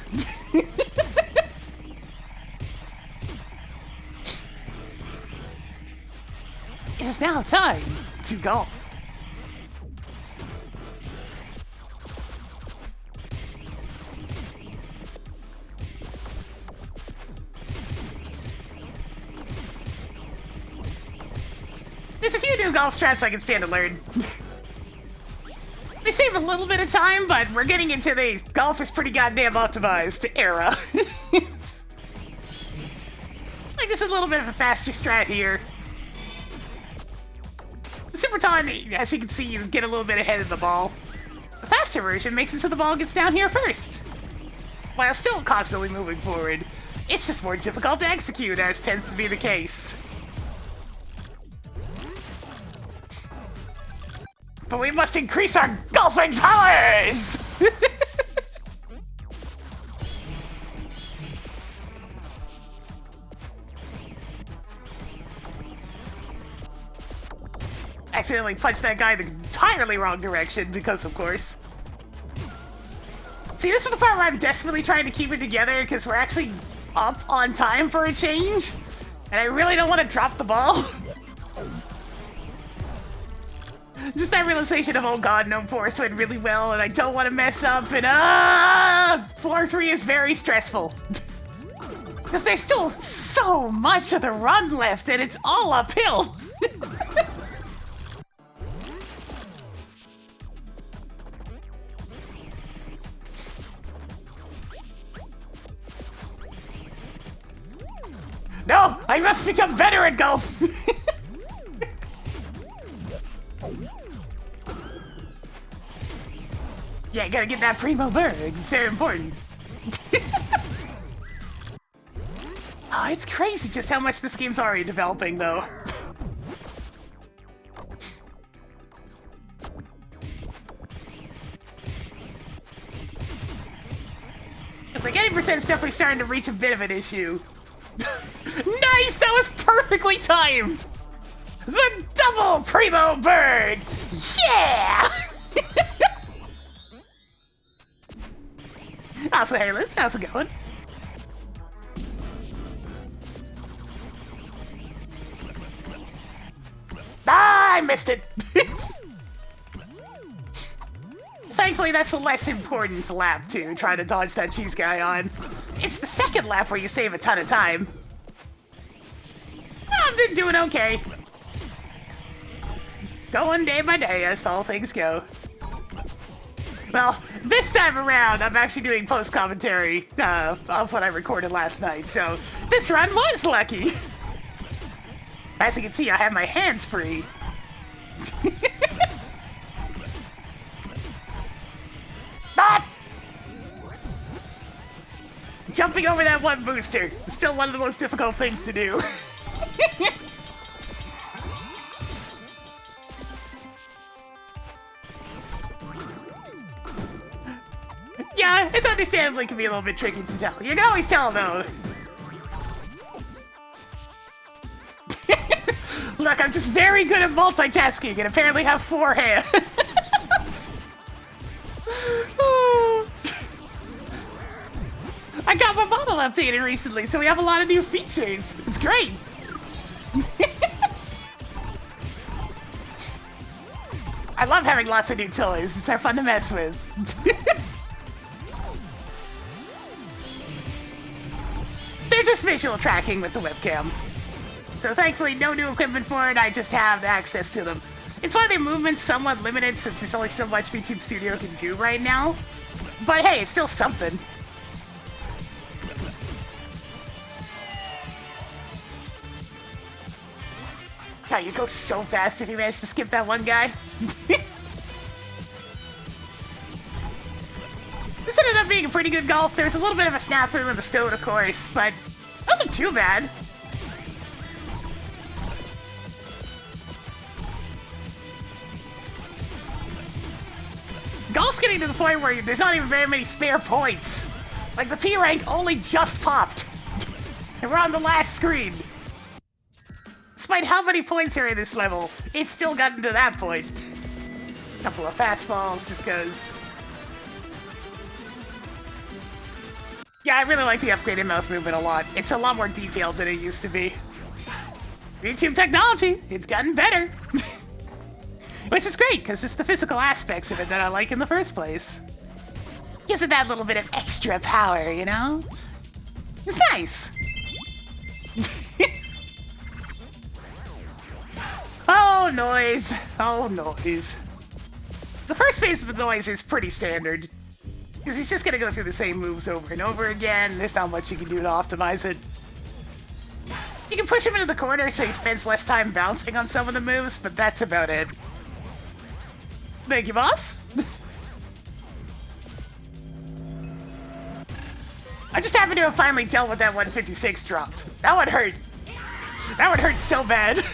It is now time to golf. There's a few new golf strats I can stand to learn. They save a little bit of time, but we're getting into the golf is pretty goddamn optimized era. Like, this is a little bit of a faster strat here. The Super Taunt, as you can see, you get a little bit ahead of the ball. The faster version makes it so the ball gets down here first, while still constantly moving forward. It's just more difficult to execute, as tends to be the case. But we must increase our golfing powers! Accidentally punched that guy the entirely wrong direction because, of course. See, this is the part where I'm desperately trying to keep it together because we're actually up on time for a change. And I really don't want to drop the ball. Just that realization of, oh god, no force went really well, and I don't want to mess up, and 4-3 is very stressful. Because there's still so much of the run left, and it's all uphill. No, I must become better at golf. Yeah, you gotta get that primo bird. It's very important. Oh, it's crazy just how much this game's already developing, though. It's like 80% is definitely starting to reach a bit of an issue. Nice! That was perfectly timed! The double primo bird! Yeah! Also, hey Liz, how's it going? I missed it. Thankfully, that's the less important lap to try to dodge that cheese guy on. It's the second lap where you save a ton of time. I've been doing okay. Going day by day as all things go. Well, this time around, I'm actually doing post-commentary of what I recorded last night, so this run was lucky. As you can see, I have my hands free. Ah! Jumping over that one booster is still one of the most difficult things to do. Yeah, it's understandably can be a little bit tricky to tell. You can always tell, though. Look, I'm just very good at multitasking and apparently have 4 hands. I got my model updated recently, so we have a lot of new features. It's great. I love having lots of new toys. They're fun to mess with. They're just visual tracking with the webcam. So thankfully, no new equipment for it, I just have access to them. It's why their movement's somewhat limited since there's only so much VTube Studio can do right now. But hey, it's still something. God, you go so fast if you manage to skip that one guy. This ended up being a pretty good golf. There's a little bit of a snafu in the stone, of course, but nothing too bad. Golf's getting to the point where there's not even very many spare points. Like, the P rank only just popped. And we're on the last screen. Despite how many points are in this level, it's still gotten to that point. Couple of fastballs just goes. Yeah, I really like the upgraded mouth movement a lot. It's a lot more detailed than it used to be. YouTube technology, it's gotten better. Which is great, because it's the physical aspects of it that I like in the first place. Gives it that little bit of extra power, you know? It's nice. Oh, noise. Oh, noise. The first phase of the noise is pretty standard. Because he's just going to go through the same moves over and over again. There's not much you can do to optimize it. You can push him into the corner so he spends less time bouncing on some of the moves, but that's about it. Thank you, boss. I just happened to have finally dealt with that 156 drop. That one hurt. That one hurt so bad.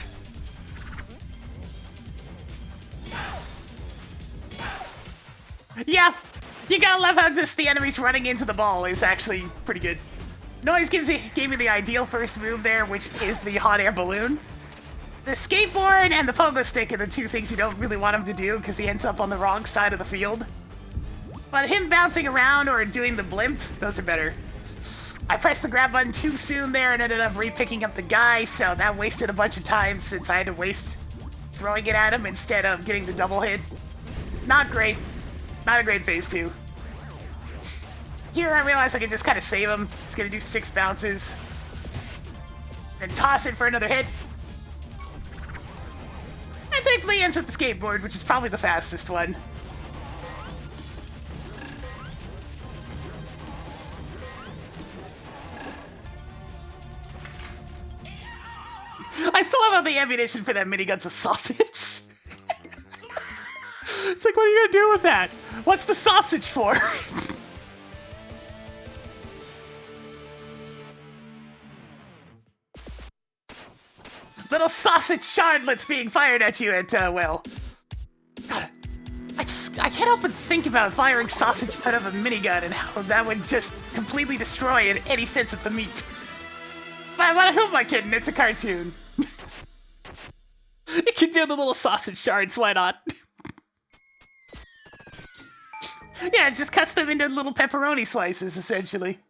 Yeah, you gotta love how just the enemies running into the ball is actually pretty good. Noise gave me the ideal first move there, which is the hot air balloon. The skateboard and the pogo stick are the two things you don't really want him to do because he ends up on the wrong side of the field. But him bouncing around or doing the blimp, those are better. I pressed the grab button too soon there and ended up re-picking up the guy, so that wasted a bunch of time since I had to waste throwing it at him instead of getting the double hit. Not great. Not a great phase 2. Here I realized I could just kind of save him. He's gonna do 6 bounces. Then toss it for another hit. And thankfully ends with the skateboard, which is probably the fastest one. I still have all the ammunition for that minigun's a sausage. It's like, what are you gonna do with that? What's the sausage for? Little sausage shardlets being fired at you at, well... God, I can't help but think about firing sausage out of a minigun and how that would just completely destroy in any sense of the meat. But who am I kidding? It's a cartoon. You can do the little sausage shards, why not? Yeah, it just cuts them into little pepperoni slices, essentially.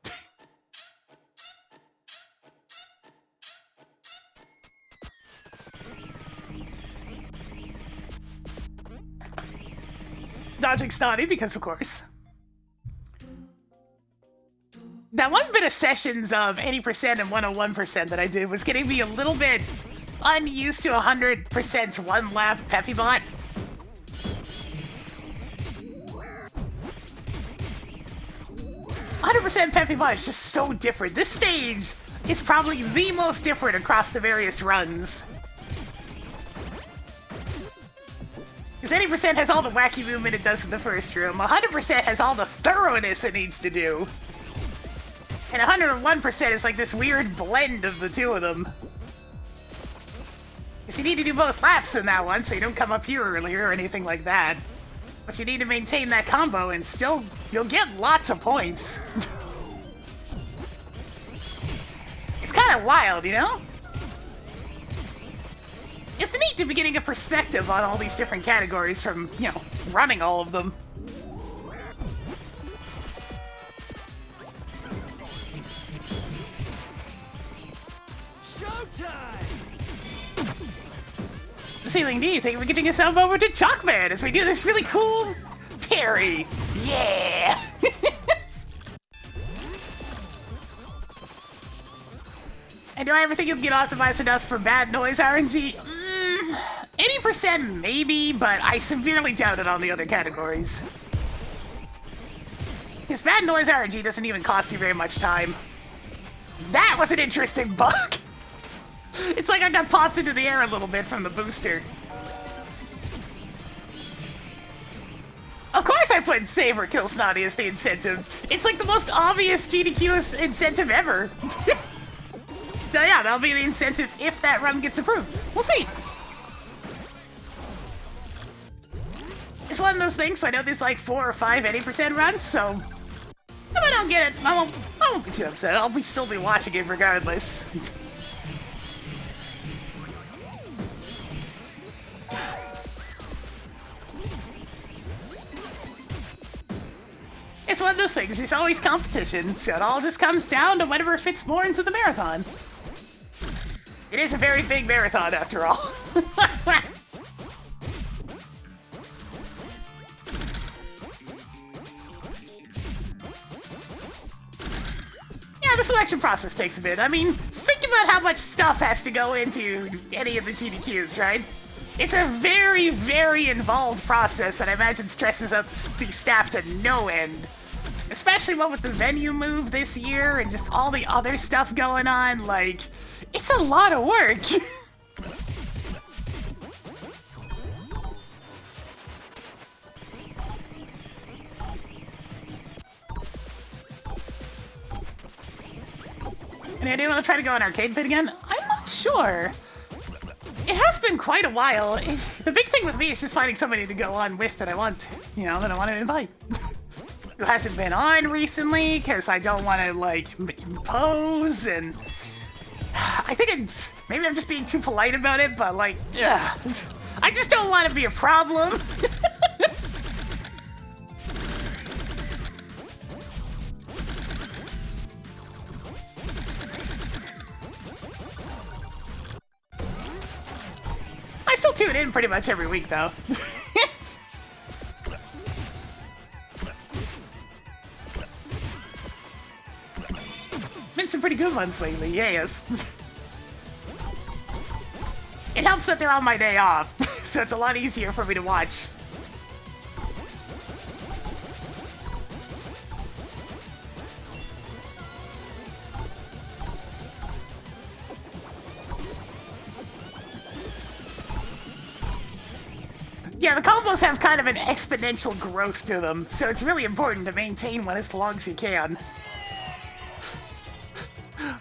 dodging Snotty, because of course. That one bit of sessions of 80% and 101% that I did was getting me a little bit unused to 100% one-lap Peppy Bot. Peppy Bot is just so different. This stage is probably the most different across the various runs. Because 80% has all the wacky movement it does in the first room, 100% has all the thoroughness it needs to do, and 101% is like this weird blend of the two of them. Because you need to do both laps in that one, so you don't come up here earlier or anything like that. But you need to maintain that combo, and still, you'll get lots of points. It's kind of wild, you know? It's neat to be getting a perspective on all these different categories from, you know, running all of them. Ceiling D, thank you for getting yourself over to Chalkman as we do this really cool parry. Yeah! And do I ever think you'll get optimized enough for bad noise RNG? 80% maybe, but I severely doubt it on the other categories. Because bad noise RNG doesn't even cost you very much time. That was an interesting bug! It's like I got popped into the air a little bit from the booster. Of course I put Save or Kill Snotty as the incentive. It's like the most obvious GDQ incentive ever. So yeah, that'll be the incentive if that run gets approved. We'll see. It's one of those things, I know there's like 4 or 5 80% runs, so if I don't get it, I won't be too upset. I'll still be watching it regardless. It's one of those things, there's always competition, so it all just comes down to whatever fits more into the marathon. It is a very big marathon, after all. Yeah, the selection process takes a bit. I mean, think about how much stuff has to go into any of the GDQs, right? It's a very, very involved process that I imagine stresses out the staff to no end. Especially what with the venue move this year and just all the other stuff going on, like, it's a lot of work. And I do want to try to go on Arcade Pit again? I'm not sure. It has been quite a while. The big thing with me is just finding somebody to go on with that I want, you know, that I want to invite. Who hasn't been on recently, because I don't want to, like, impose, and I think maybe I'm just being too polite about it, but, like, yeah, I just don't want to be a problem. I still tune in pretty much every week, though. Been some pretty good ones lately, yes. It helps that they're on my day off, so it's a lot easier for me to watch. Yeah, the combos have kind of an exponential growth to them, so it's really important to maintain one as long as you can.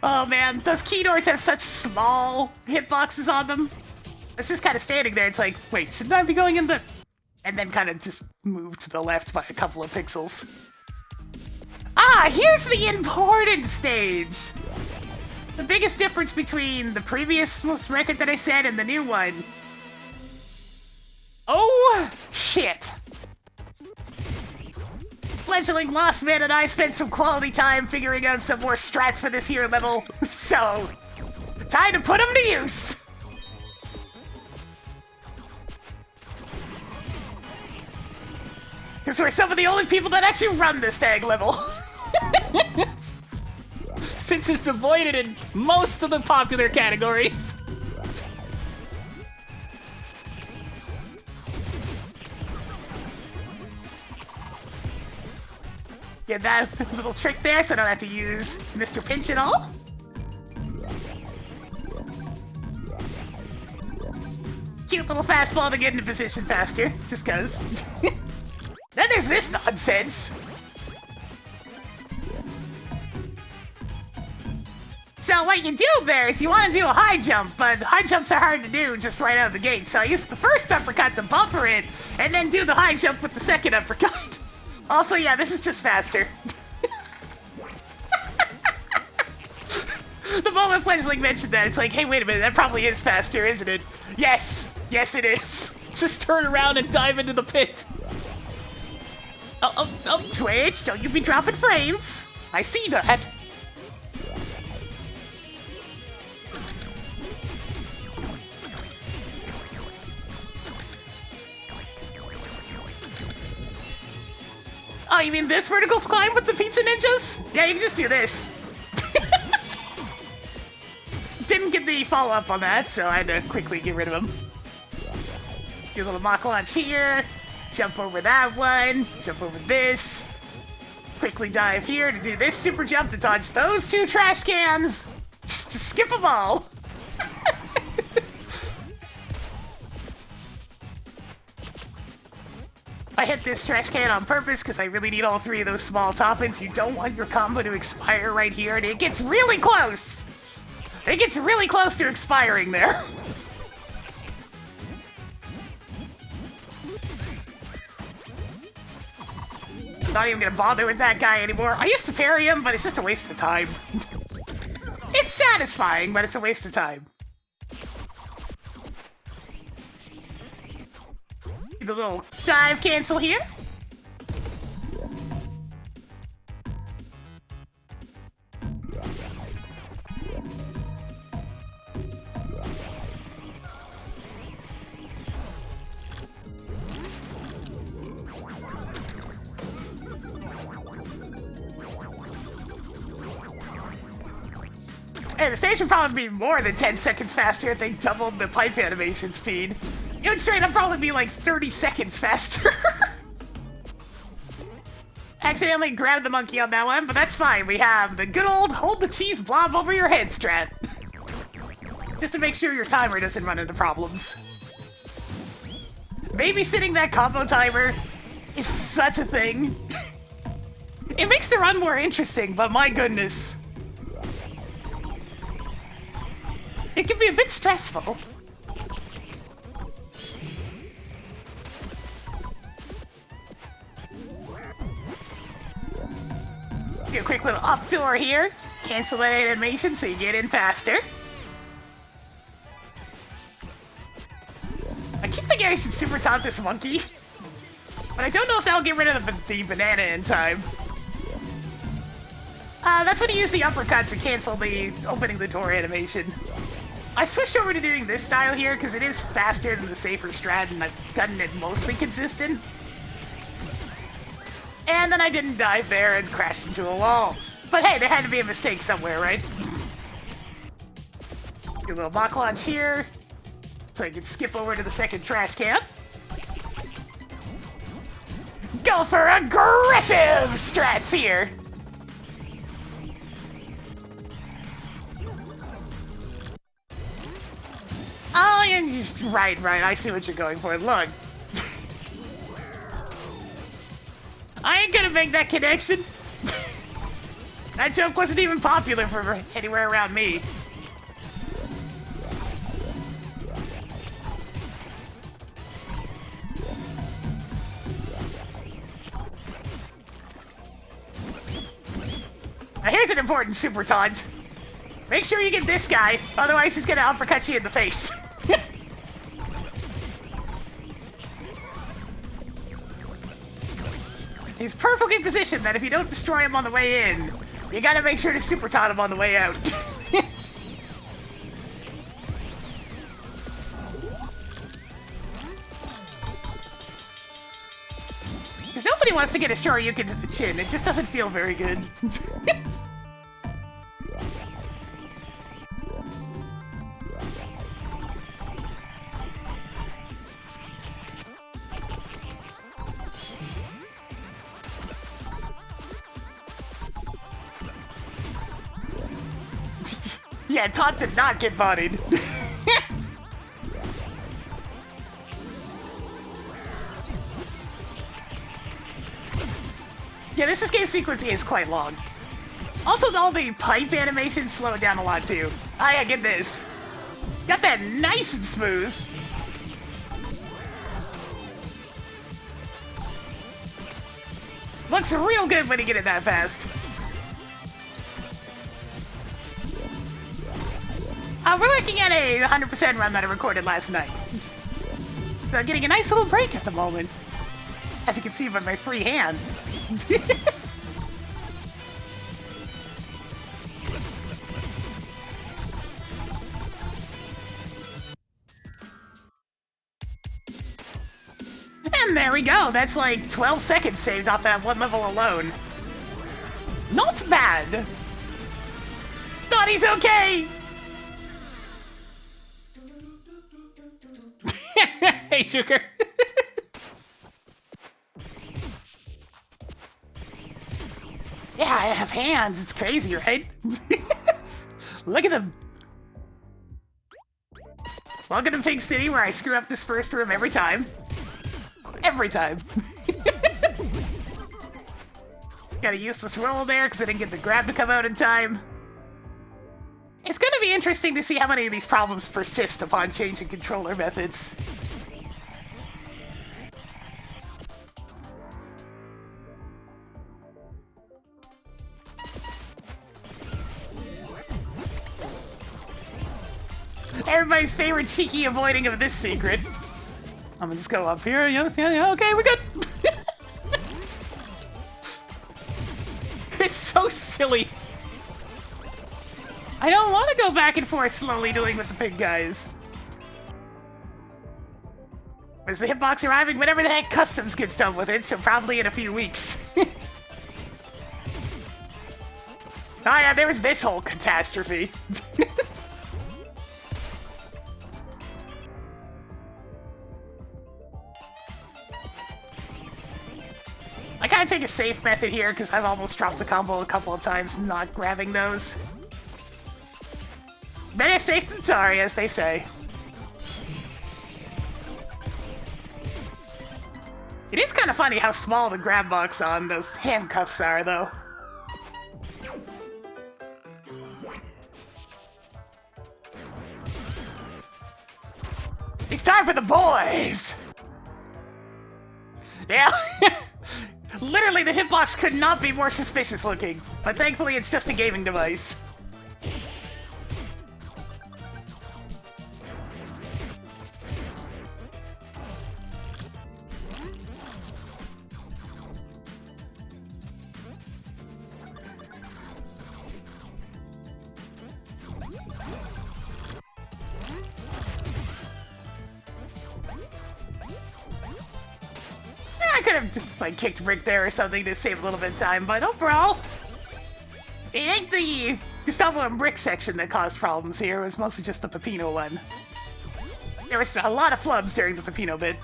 Oh man, those key doors have such small hitboxes on them. It's just kind of standing there, it's like, wait, shouldn't I be going in the... And then kind of just move to the left by a couple of pixels. Ah, here's the important stage! The biggest difference between the previous record that I set and the new one. Oh, shit. Fledgling Lost Man and I spent some quality time figuring out some more strats for this here level, so time to put them to use! Because we're some of the only people that actually run this tag level. Since it's avoided in most of the popular categories. Get that little trick there so I don't have to use Mr. Pinch at all. Cute little fastball to get into position faster, just cuz. Then there's this nonsense. So what you do there is you want to do a high jump, but high jumps are hard to do just right out of the gate. So I use the first uppercut to buffer it, and then do the high jump with the second uppercut. Also, yeah, this is just faster. The moment Fledgling mentioned that, it's like, hey, wait a minute, that probably is faster, isn't it? Yes! Yes, it is. Just turn around and dive into the pit. Oh, Twitch, don't you be dropping frames. I see that. Oh, you mean this vertical climb with the pizza ninjas? Yeah, you can just do this. Didn't get the follow-up on that, so I had to quickly get rid of him. Do a little mock launch here. Jump over that one. Jump over this. Quickly dive here to do this super jump to dodge those two trash cans. Just skip them all. I hit this trash can on purpose because I really need all three of those small toppings. You don't want your combo to expire right here, and it gets really close. It gets really close to expiring there. I'm not even gonna bother with that guy anymore. I used to parry him, but it's just a waste of time. It's satisfying, but it's a waste of time. The little dive cancel here. Hey, the stage would probably be more than 10 seconds faster if they doubled the pipe animation speed. It would straight up probably be like 30 seconds faster. Accidentally grabbed the monkey on that one, but that's fine. We have the good old hold the cheese blob over your head strat. Just to make sure your timer doesn't run into problems. Babysitting that combo timer is such a thing. It makes the run more interesting, but my goodness. It can be a bit stressful. Do a quick little up door here. Cancel that animation so you get in faster. I keep thinking I should super taunt this monkey. But I don't know if that'll get rid of the banana in time. That's when you use the uppercut to cancel the opening the door animation. I switched over to doing this style here because it is faster than the safer strat and I've gotten it mostly consistent. And then I didn't dive there and crashed into a wall. But hey, there had to be a mistake somewhere, right? Do a little mock launch here so I can skip over to the second trash can. Go for aggressive strats here! Oh, yeah, right, I see what you're going for. Look. I ain't gonna make that connection. That joke wasn't even popular for anywhere around me. Now here's an important super taunt. Make sure you get this guy, otherwise he's gonna uppercut you in the face. He's perfectly positioned that if you don't destroy him on the way in, you gotta make sure to super taunt him on the way out. Because wants to get a Shoryuken to the chin. It just doesn't feel very good. Yeah, Taunt did not get bodied. Yeah, this escape sequence is quite long. Also, all the pipe animations slow it down a lot, too. Ah, yeah, get this. Got that nice and smooth. Looks real good when you get it that fast. We're looking at a 100% run that I recorded last night. So I'm getting a nice little break at the moment. As you can see by my free hands. And there we go. That's like 12 seconds saved off that one level alone. Not bad. Snotty's okay. Hey, Joker. Yeah, I have hands. It's crazy, right? Look at them. Welcome to Pink City, where I screw up this first room every time. Every time. Got a useless roll there because I didn't get the grab to come out in time. It's going to be interesting to see how many of these problems persist upon changing controller methods. Everybody's favorite cheeky avoiding of this secret. I'm gonna just go up here. Yeah, okay, we're good. It's so silly. I don't want to go back and forth slowly doing with the pink guys. Is the hitbox arriving whenever the heck Customs gets done with it, so probably in a few weeks. Oh yeah, there was this whole catastrophe. I kind of take a safe method here because I've almost dropped the combo a couple of times not grabbing those. Better safe than sorry, as they say. It is kind of funny how small the grab box on those handcuffs are, though. It's time for the boys! Yeah. Literally, the hitbox could not be more suspicious looking, but thankfully it's just a gaming device. I could have like kicked Brick there or something to save a little bit of time, but overall, it ain't the Gustavo and Brick section that caused problems here. It was mostly just the Pepino one. There was a lot of flubs during the Pepino bit.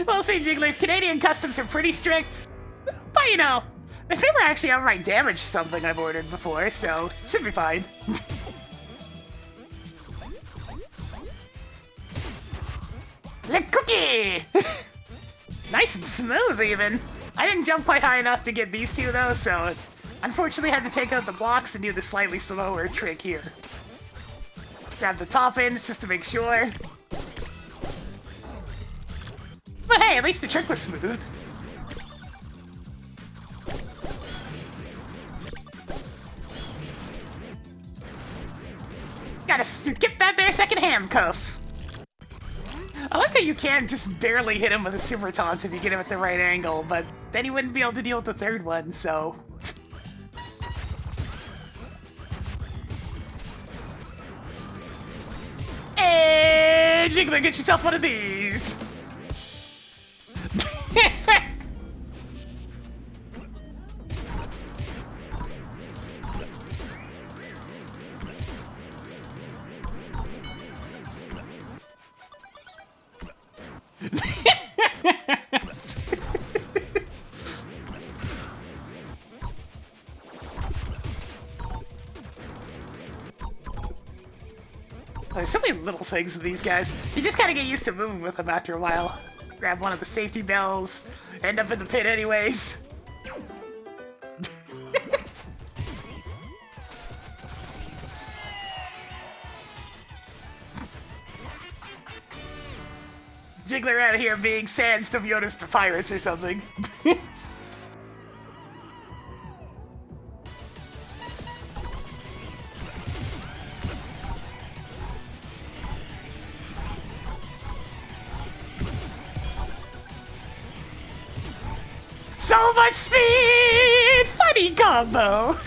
We'll see, Jiggly. Canadian customs are pretty strict. But, you know, they've never actually outright damaged something I've ordered before, so should be fine. The cookie! Nice and smooth, even. I didn't jump quite high enough to get these two, though, so unfortunately had to take out the blocks and do the slightly slower trick here. Grab the top ends just to make sure. But hey, at least the trick was smooth. Gotta skip that there second handcuff. I like how you can just barely hit him with a super taunt if you get him at the right angle, but then he wouldn't be able to deal with the third one, so... Jiggler, get yourself one of these! There's so many little things with these guys. You just gotta get used to moving with them after a while. Grab one of the safety bells, end up in the pit anyways. Jiggler out of here being Sans Yoda's Papyrus or something. So much speed! Funny combo!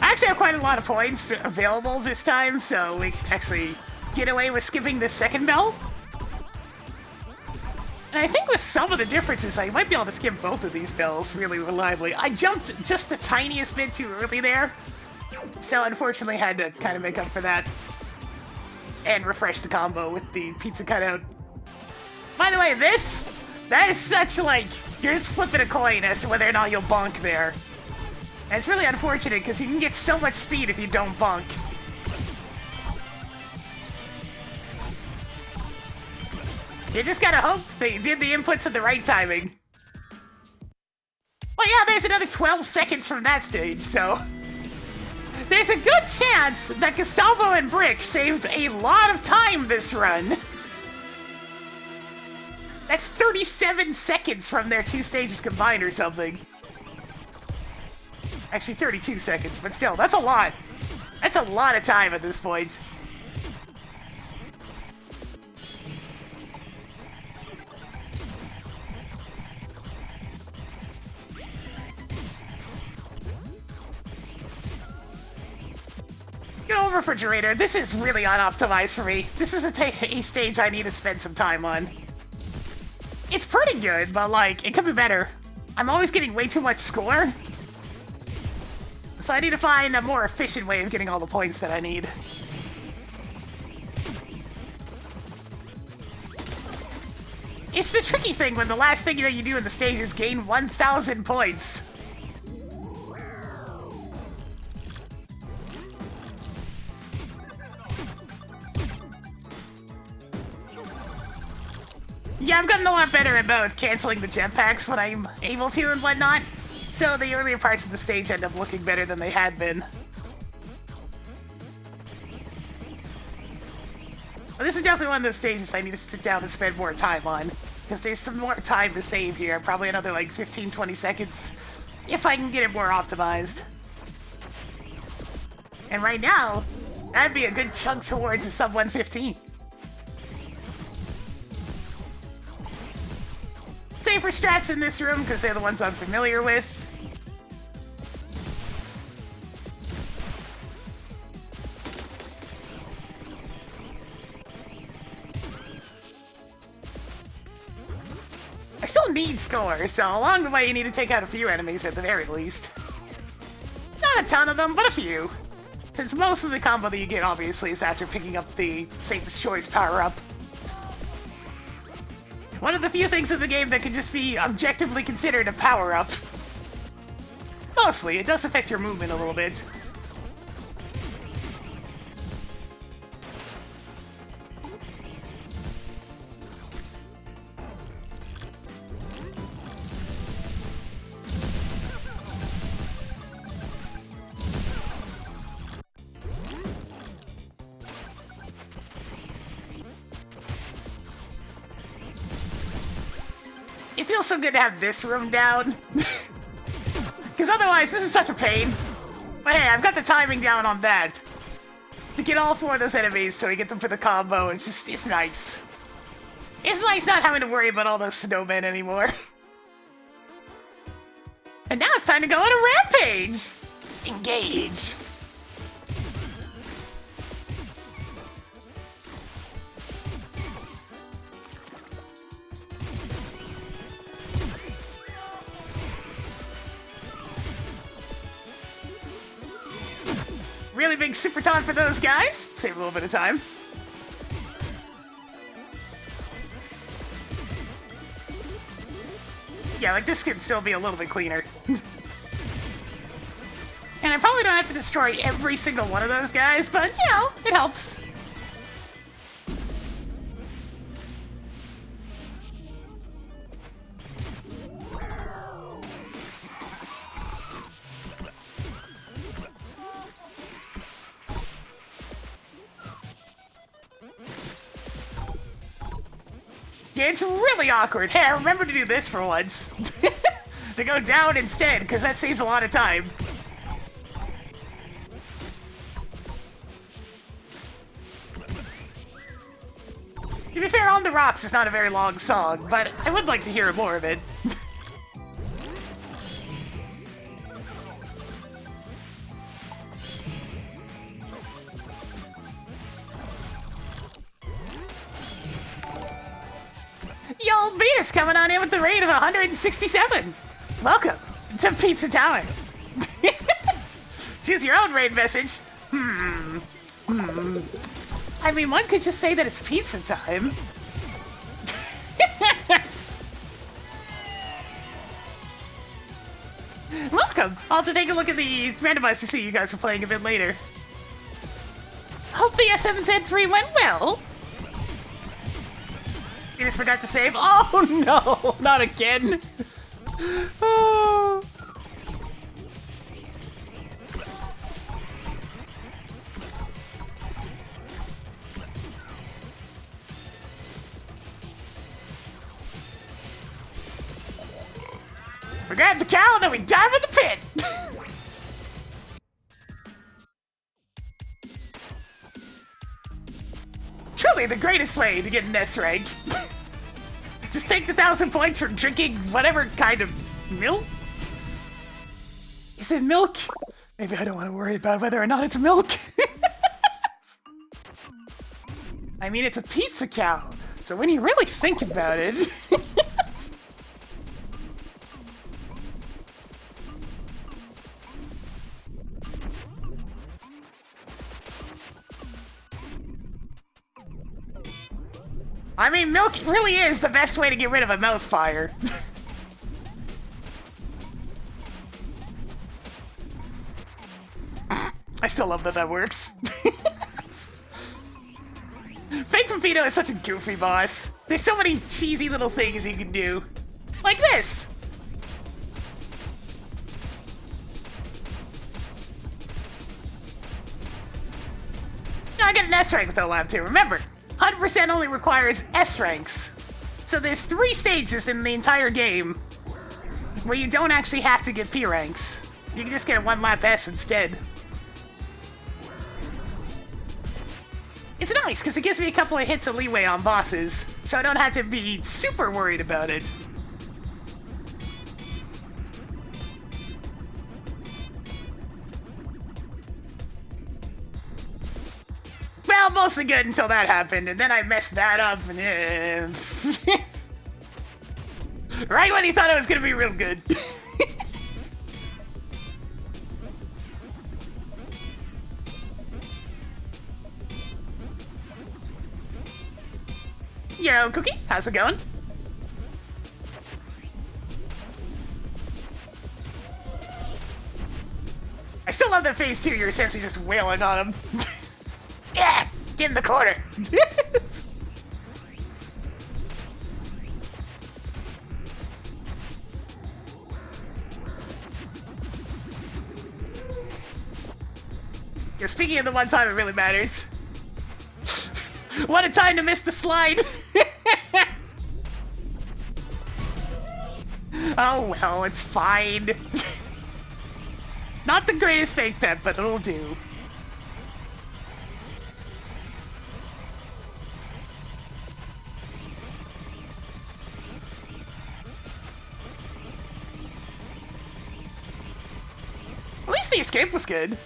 I actually have quite a lot of points available this time, so we can actually get away with skipping the second bell. And I think with some of the differences, I might be able to skip both of these bells really reliably. I jumped just the tiniest bit too early there, so unfortunately had to kind of make up for that. And refresh the combo with the pizza cutout. By the way, that is such like, you're just flipping a coin as to whether or not you'll bonk there. And it's really unfortunate because you can get so much speed if you don't bonk. You just gotta hope that you did the inputs at the right timing. Well, yeah, there's another 12 seconds from that stage, so... There's a good chance that Gustavo and Brick saved a lot of time this run. That's 37 seconds from their 2 stages combined or something. Actually, 32 seconds, but still, that's a lot. That's a lot of time at this point. Get over, refrigerator. This is really unoptimized for me. This is a stage I need to spend some time on. It's pretty good, but like, it could be better. I'm always getting way too much score. So I need to find a more efficient way of getting all the points that I need. It's the tricky thing when the last thing that you do in the stage is gain 1,000 points. Yeah, I've gotten a lot better about canceling the jetpacks when I'm able to and whatnot. So the earlier parts of the stage end up looking better than they had been. But this is definitely one of those stages I need to sit down and spend more time on. Because there's some more time to save here. Probably another like 15-20 seconds. If I can get it more optimized. And right now, that'd be a good chunk towards a sub 115. Safer strats in this room because they're the ones I'm familiar with. I still need scores, so along the way you need to take out a few enemies at the very least. Not a ton of them, but a few. Since most of the combo that you get, obviously, is after picking up the Satan's Choice power-up. One of the few things in the game that can just be objectively considered a power-up. Mostly, it does affect your movement a little bit. It feels so good to have this room down. Because otherwise, this is such a pain. But hey, I've got the timing down on that. to get all 4 of those enemies so we get them for the combo. It's nice. It's nice not having to worry about all those snowmen anymore. And now it's time to go on a rampage! Engage! Really big super taunt for those guys. Save a little bit of time. Yeah, like this could still be a little bit cleaner. And I probably don't have to destroy every single one of those guys, but, you know, it helps. Yeah, it's really awkward. Hey, I remember to do this for once. To go down instead, because that saves a lot of time. To be fair, On the Rocks is not a very long song, but I would like to hear more of it. Yo, Venus coming on in with the rate of 167. Welcome to Pizza Tower. Choose your own raid message. I mean, one could just say that it's pizza time. Welcome. I'll have to take a look at the randomizer to see you guys are playing a bit later. Hope the SMZ3 went well. You just forgot to save. Oh no, not again. Oh. We grab the cow and then we dive in the pit. Truly the greatest way to get an S rank. Just take the 1,000 points from drinking whatever kind of milk. Is it milk? Maybe I don't want to worry about whether or not it's milk. I mean, it's a pizza cow, so when you really think about it... I mean, milk really is the best way to get rid of a mouth fire. I still love that that works. Fake Pepito is such a goofy boss. There's so many cheesy little things you can do. Like this! I get an S rank with O-Lab too, remember! 100% only requires S ranks. So there's 3 stages in the entire game where you don't actually have to get P ranks. You can just get a 1-lap S instead. It's nice because it gives me a couple of hits of leeway on bosses, so I don't have to be super worried about it. Well, mostly good until that happened, and then I messed that up, and right when he thought it was gonna be real good. Yo, Cookie, how's it going? I still love that phase 2, you're essentially just wailing on him. Yeah, get in the corner. Yeah, speaking of the one time it really matters. What a time to miss the slide. Oh well, it's fine. Not the greatest fake pet, but it'll do. escape was good.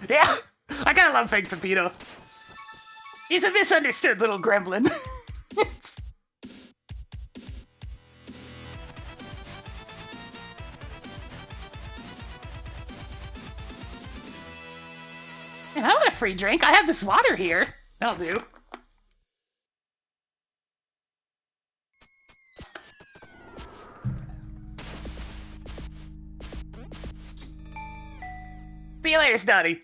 Yeah, I kinda love Pink Pepito. He's a misunderstood little gremlin. And I want a free drink. I have this water here. That'll do. See you later, Snotty.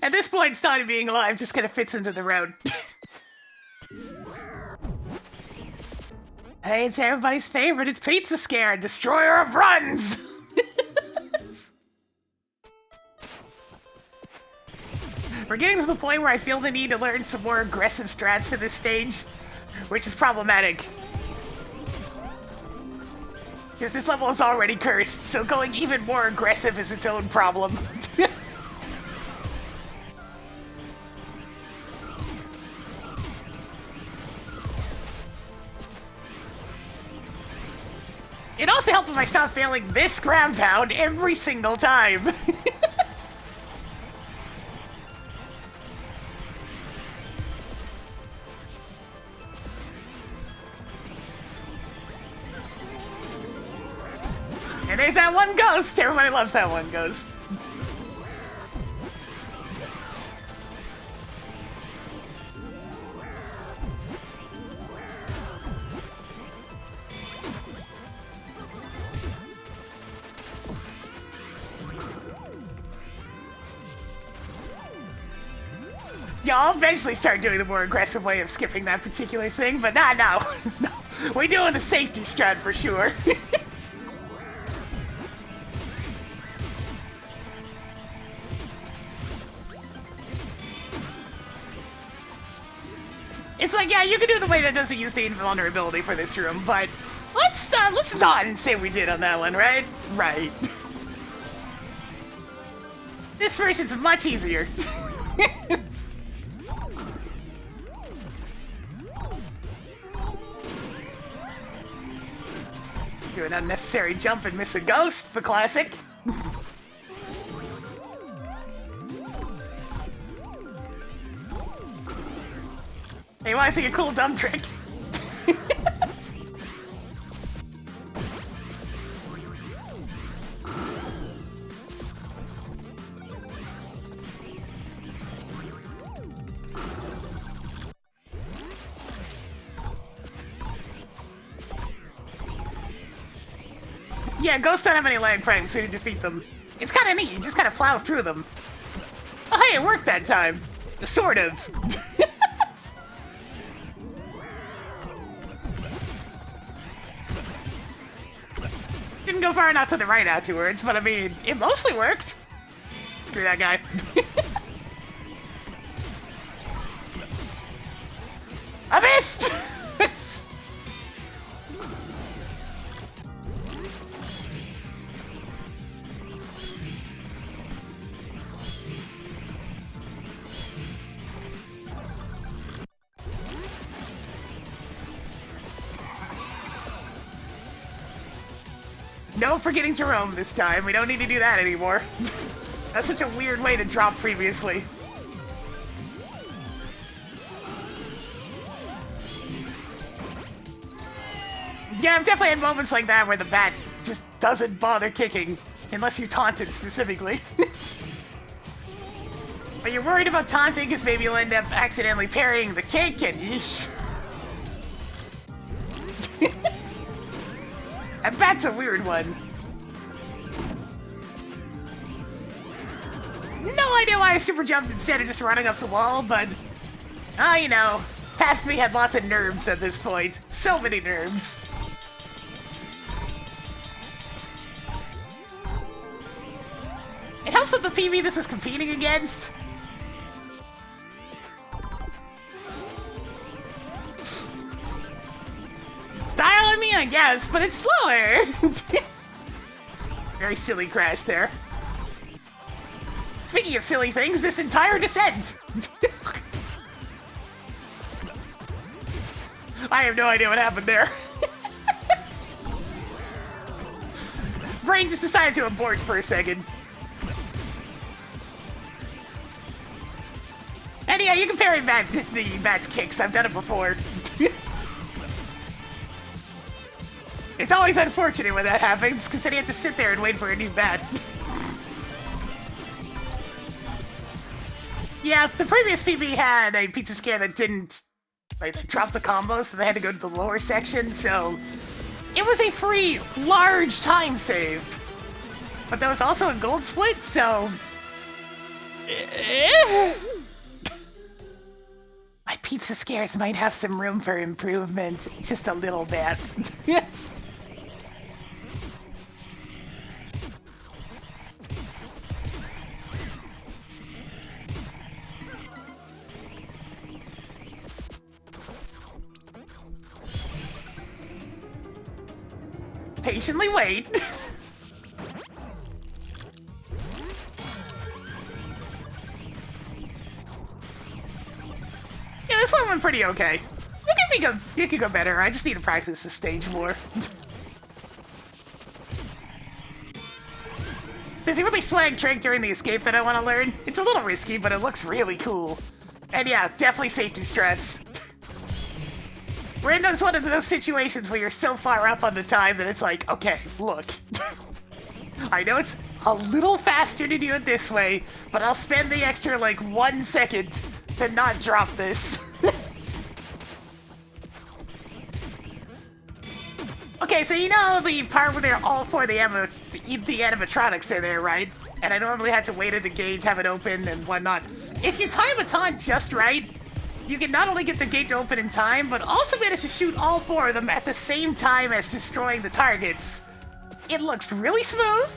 At this point, Snotty being alive just kind of fits into the road. Hey, it's everybody's favorite. It's Pizza Scare, destroyer of runs! We're getting to the point where I feel the need to learn some more aggressive strats for this stage, which is problematic. Because this level is already cursed, so going even more aggressive is its own problem. It also helped if I stopped failing this ground pound every single time. And there's that one ghost! Everybody loves that one ghost. Yeah, I'll eventually start doing the more aggressive way of skipping that particular thing, but no. No. We're doing the safety strat for sure. It's like, yeah, you can do the way that doesn't use the invulnerability for this room, but let's nod and say we did on that one, right? Right. This version's much easier. Do an unnecessary jump and miss a ghost, the classic. Hey, you wanna see a cool dumb trick? Yeah, ghosts don't have any lag frames, so you defeat them. It's kinda neat, you just kinda plow through them. Oh hey, it worked that time. Sort of. Didn't go far enough to the right afterwards, but I mean, it mostly worked. Screw that guy. I missed! No forgetting to roam this time. We don't need to do that anymore. That's such a weird way to drop previously. Yeah, I've definitely had moments like that where the bat just doesn't bother kicking, unless you taunt it specifically. But you're worried about taunting because maybe you'll end up accidentally parrying the kick and yeesh. And bat's a weird one. No idea why I super jumped instead of just running up the wall, but... you know, past me had lots of nerves at this point. So many nerves. It helps that the PB this was competing against. Styling me, I guess, but it's slower. Very silly crash there. Speaking of silly things, this entire descent. I have no idea what happened there. Brain just decided to abort for a second. And yeah, you can parry Matt's kicks. I've done it before. It's always unfortunate when that happens, because then you have to sit there and wait for a new bat. Yeah, the previous PB had a pizza scare that didn't, like, they dropped the combos, so they had to go to the lower section, so it was a free, large time save. But there was also a gold split, so... My pizza scares might have some room for improvement, just a little bit. Yes. Patiently wait. Yeah, this one went pretty okay. You could go better. I just need to practice this stage more. There's a really swag trick during the escape that I want to learn. It's a little risky, but it looks really cool. And yeah, definitely safety strats. We're in one of those situations where you're so far up on the time that it's like, okay, look. I know it's a little faster to do it this way, but I'll spend the extra, like, 1 second to not drop this. Okay, so you know the part where they're all four the animatronics are there, right? And I normally have to wait at the gate, have it open, and whatnot. If you time a taunt just right, you can not only get the gate to open in time, but also manage to shoot all four of them at the same time as destroying the targets. It looks really smooth,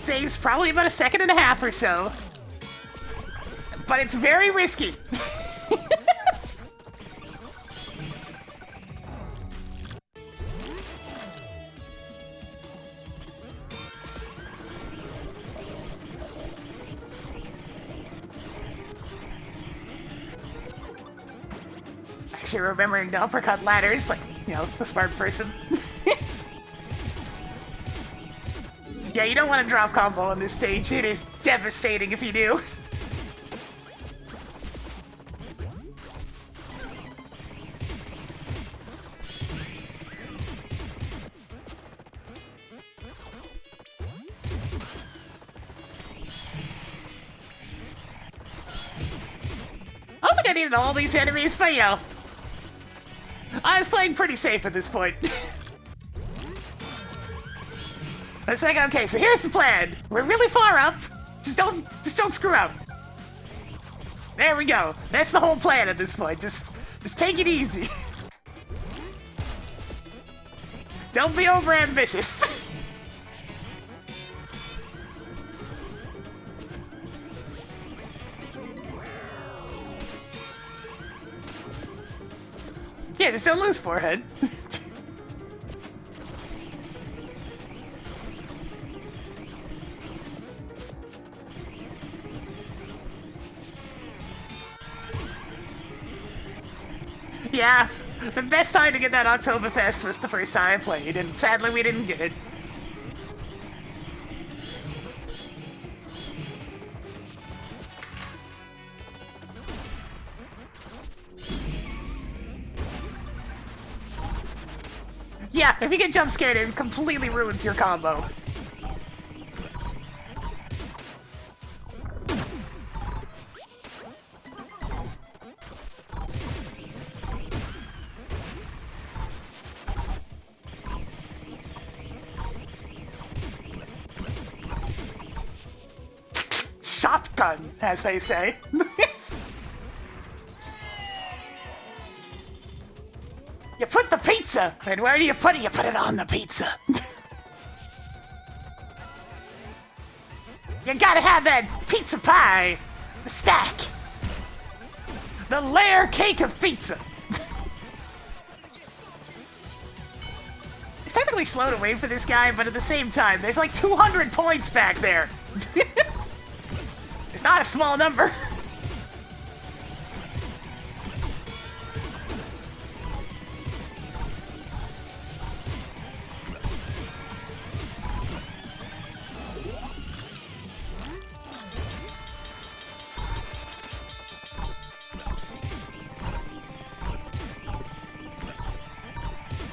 saves probably about 1.5 seconds or so, but it's very risky. Actually remembering to uppercut ladders, like, you know, the smart person. Yeah, you don't want to drop combo on this stage. It is devastating if you do. I don't think I needed all these enemies, but you know, I was playing pretty safe at this point. It's like, okay, so here's the plan. We're really far up. Just don't screw up. There we go. That's the whole plan at this point. Just take it easy. Don't be over ambitious. Yeah, just don't lose forehead. Yeah, the best time to get that Oktoberfest was the first time I played, and sadly we didn't get it. Yeah, if you get jump scared, it completely ruins your combo. Shotgun, as they say. You put the pizza! And where do you put it? You put it on the pizza. You gotta have that pizza pie! The stack! The layer cake of pizza! It's technically slow to wait for this guy, but at the same time, there's like 200 points back there! It's not a small number!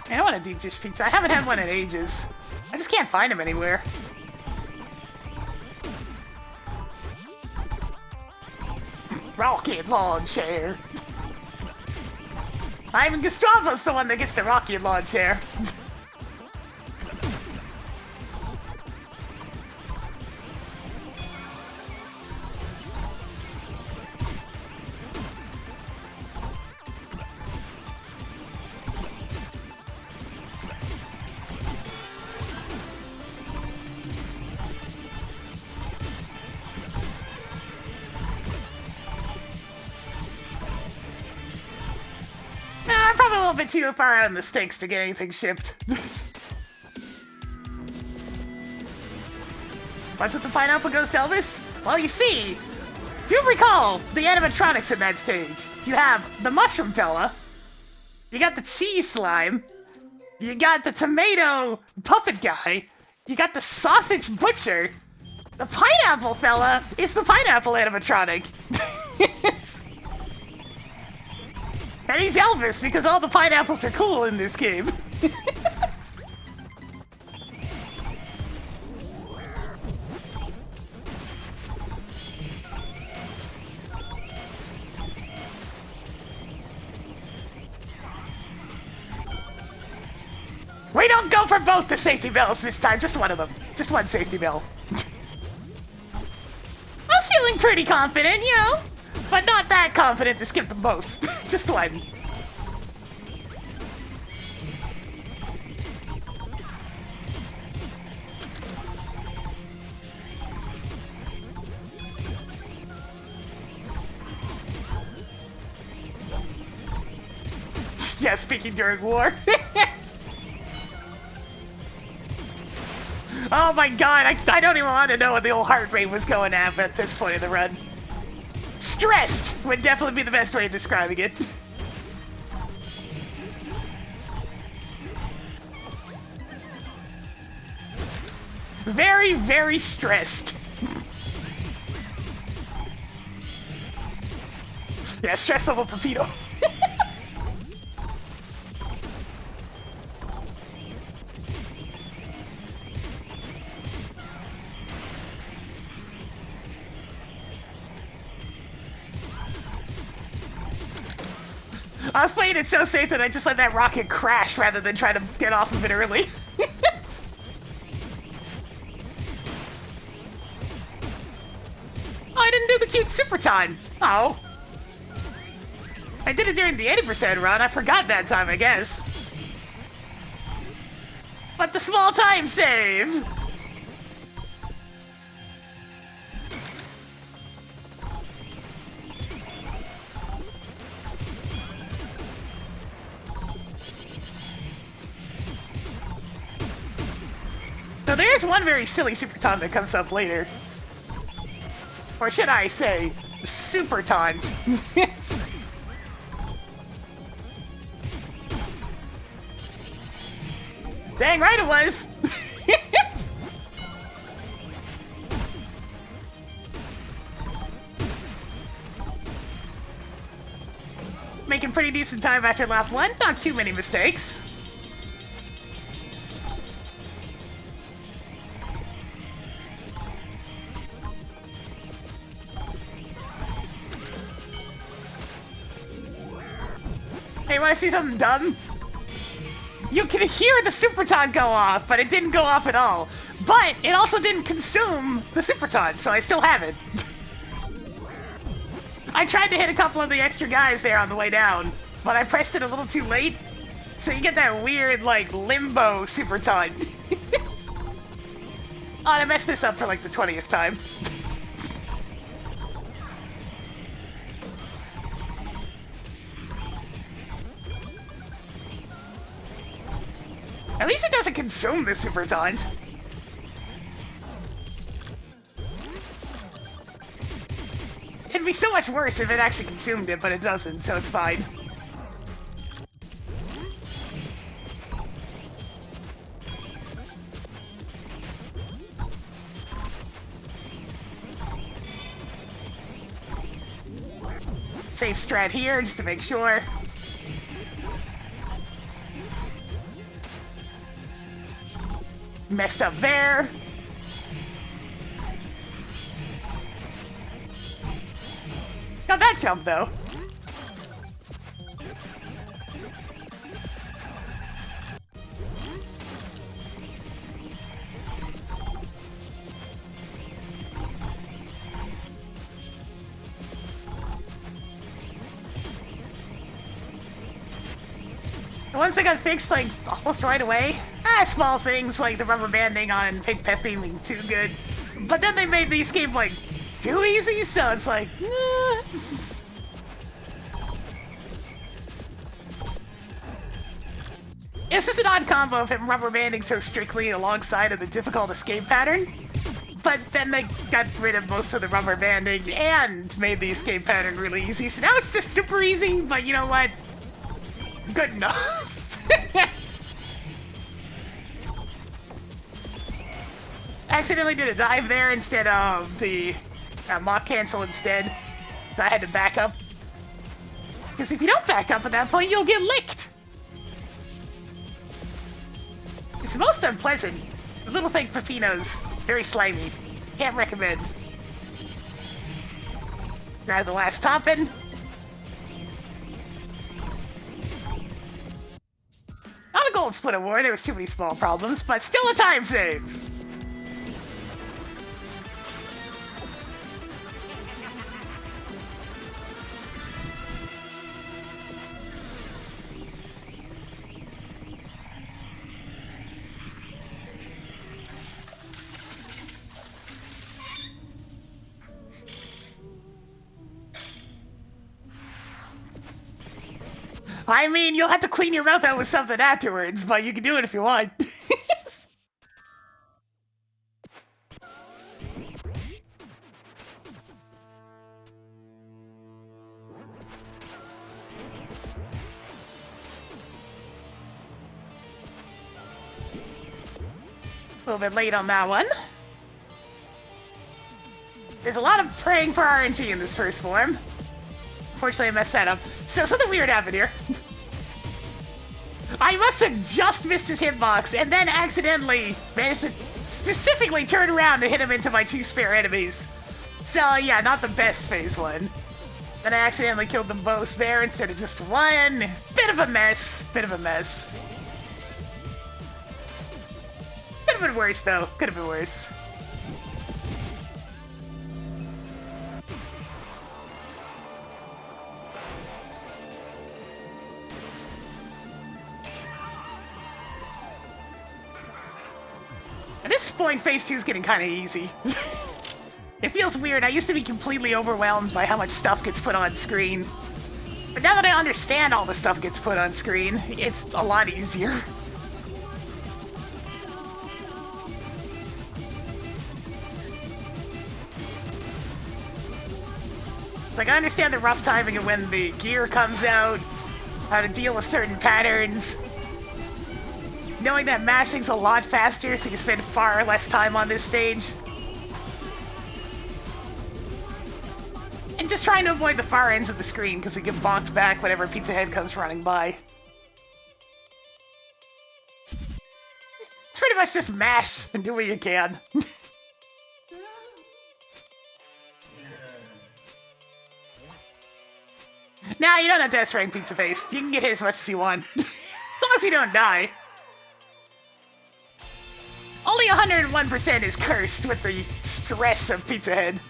I want a deep dish pizza. I haven't had one in ages. I just can't find them anywhere. Rocket launcher. Ivan Gustavo's the one that gets the rocket launcher. I'm probably a little bit too far out in the stakes to get anything shipped. What's with the pineapple ghost Elvis? Well, you see, do recall the animatronics in that stage. You have the mushroom fella, you got the cheese slime, you got the tomato puppet guy, you got the sausage butcher. The pineapple fella is the pineapple animatronic. And he's Elvis because all the pineapples are cool in this game. We don't go for both the safety bells this time, just one of them. Just one safety bell. I was feeling pretty confident, you know? But not that confident to skip them both. Just one. Yeah, speaking during war. Oh my god, I don't even want to know what the old heart rate was going at this point in the run. Stressed would definitely be the best way of describing it. Very, very stressed. Yeah, stress level Pepito. I was playing it so safe that I just let that rocket crash rather than try to get off of it early. Oh, I didn't do the cute super time. Oh. I did it during the 80% run. I forgot that time, I guess. But the small time save. So there's one very silly super taunt that comes up later. Or should I say, super taunt. Dang right it was! Making pretty decent time after lap 1, not too many mistakes. Hey, wanna see something dumb? You can hear the super taunt go off, but it didn't go off at all. But it also didn't consume the super taunt, so I still have it. I tried to hit a couple of the extra guys there on the way down, but I pressed it a little too late, so you get that weird, like, limbo super taunt. Oh, and I messed this up for like the 20th time. At least it doesn't consume the super taunt. It'd be so much worse if it actually consumed it, but it doesn't, so it's fine. Safe strat here, just to make sure. Messed up there. Got that jump, though. Once they got fixed, like, almost right away, small things like the rubber banding on Pink Pet being too good. But then they made the escape, like, too easy, so it's like, It's just an odd combo of him rubber banding so strictly alongside of the difficult escape pattern. But then they got rid of most of the rubber banding and made the escape pattern really easy. So now it's just super easy, but you know what? Good enough. Accidentally did a dive there instead of the mock cancel instead. So I had to back up. Because if you don't back up at that point, you'll get licked. It's most unpleasant. The little thing Peppino's very slimy. Can't recommend. Grab the last topping. Not a gold split award, there was too many small problems, but still a time save! I mean, you'll have to clean your mouth out with something afterwards, but you can do it if you want. A little bit late on that one. There's a lot of praying for RNG in this first form. Unfortunately, I messed that up. So something weird happened here. I must have just missed his hitbox and then accidentally managed to specifically turn around to hit him into my 2 spare enemies. So yeah, not the best phase 1. Then I accidentally killed them both there instead of just one. Bit of a mess. Bit of a mess. Could have been worse though. Could have been worse. At this point, phase 2 is getting kind of easy. It feels weird. I used to be completely overwhelmed by how much stuff gets put on screen. But now that I understand all the stuff gets put on screen, it's a lot easier. Like, I understand the rough timing of when the gear comes out, how to deal with certain patterns. Knowing that mashing's a lot faster, so you spend far less time on this stage. And just trying to avoid the far ends of the screen, because you get bonked back whenever Pizza Head comes running by. It's pretty much just mash and do what you can. Nah, you don't have to S-rank Pizza Face. You can get hit as much as you want. As long as you don't die. Only 101% is cursed with the stress of Pizza Head.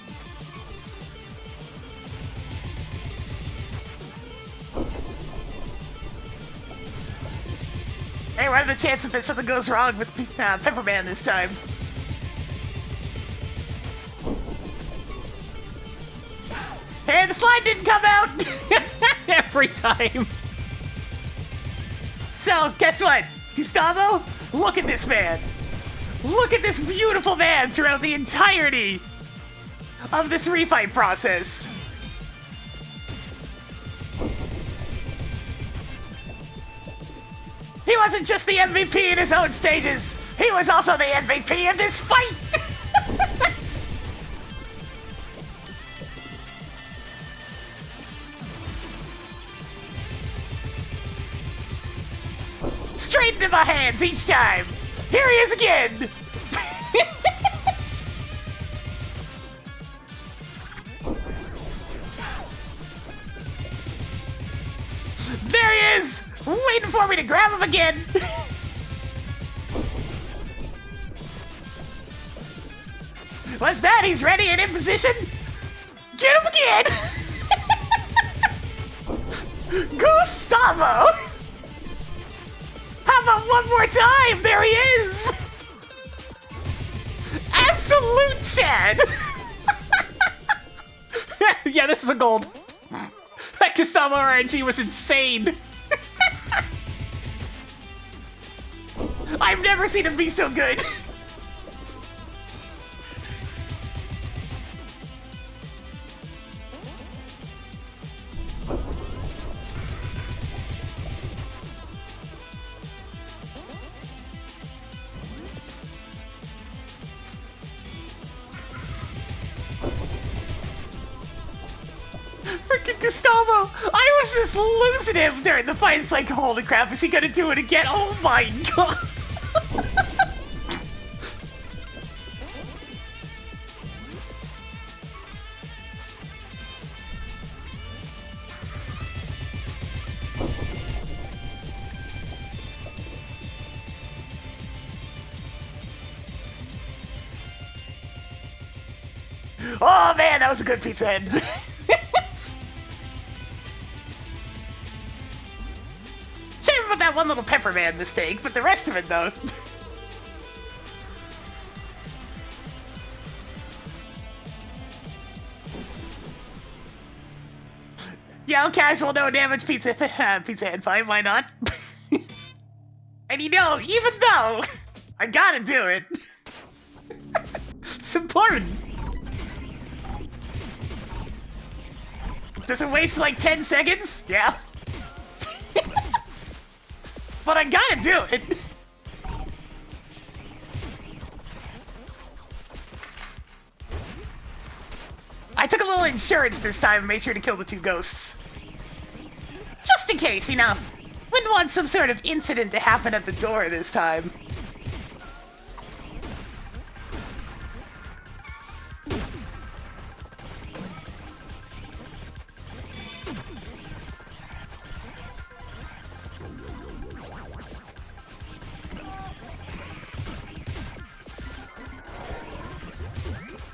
Hey, what are the chances that something goes wrong with Pepperman this time? Hey, the slide didn't come out! Every time. So, guess what? Gustavo, look at this man. Look at this beautiful man throughout the entirety of this refight process. He wasn't just the MVP in his own stages, he was also the MVP in this fight! Straight into my hands each time. Here he is again! There he is! Waiting for me to grab him again! What's that? He's ready and in position? Get him again! Gustavo! How about one more time? There he is! Absolute Chad! Yeah, this is a gold. That Gustavo RNG was insane. I've never seen him be so good. Freaking Gustavo! I was just losing him during the fight. It's like, holy crap, is he gonna do it again? Oh my god! Oh man, that was a good pizza head. Shame about that one little Pepperman mistake, but the rest of it though. Yo, casual, no damage pizza head, fine, why not? And you know, even though I gotta do it, it's important. Does it waste like 10 seconds? Yeah. But I gotta do it. I took a little insurance this time and made sure to kill the two ghosts. Just in case, you know. Wouldn't want some sort of incident to happen at the door this time.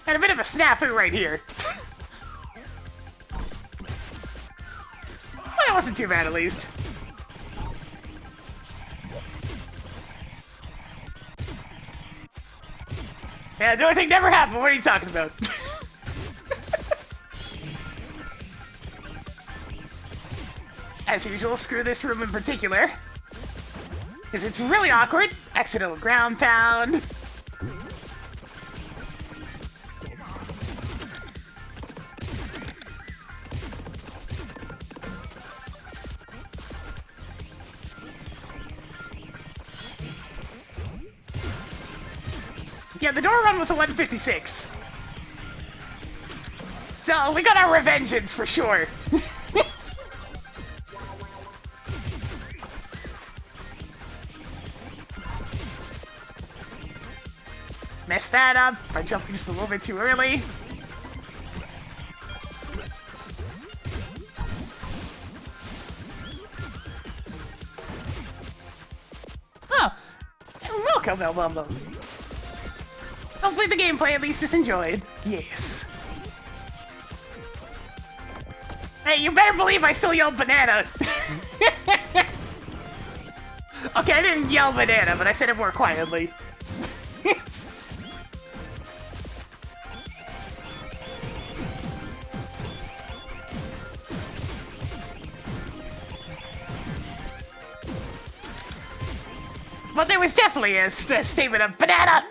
And a bit of a snafu right here. But it wasn't too bad, at least. Yeah, door thing never happened. What are you talking about? As usual, screw this room in particular. Because it's really awkward. Accidental ground pound. Yeah, the door run was a 156. So, we got our revengeance for sure. Messed that up by jumping just a little bit too early. Oh, welcome, Elbumbo. Hopefully the gameplay at least is enjoyed. Yes. Hey, you better believe I still yelled banana. Okay, I didn't yell banana, but I said it more quietly. But there was definitely a statement of banana!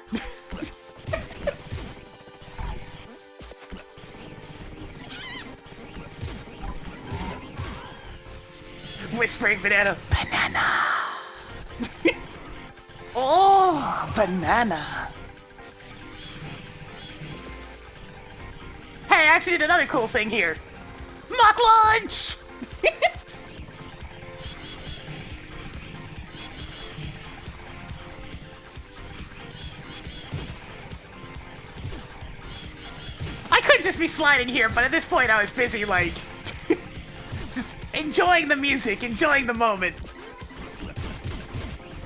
Whispering banana. Banana! Oh, banana. Hey, I actually did another cool thing here. Mock launch! could just be sliding here, but at this point I was busy, like, just enjoying the music, enjoying the moment.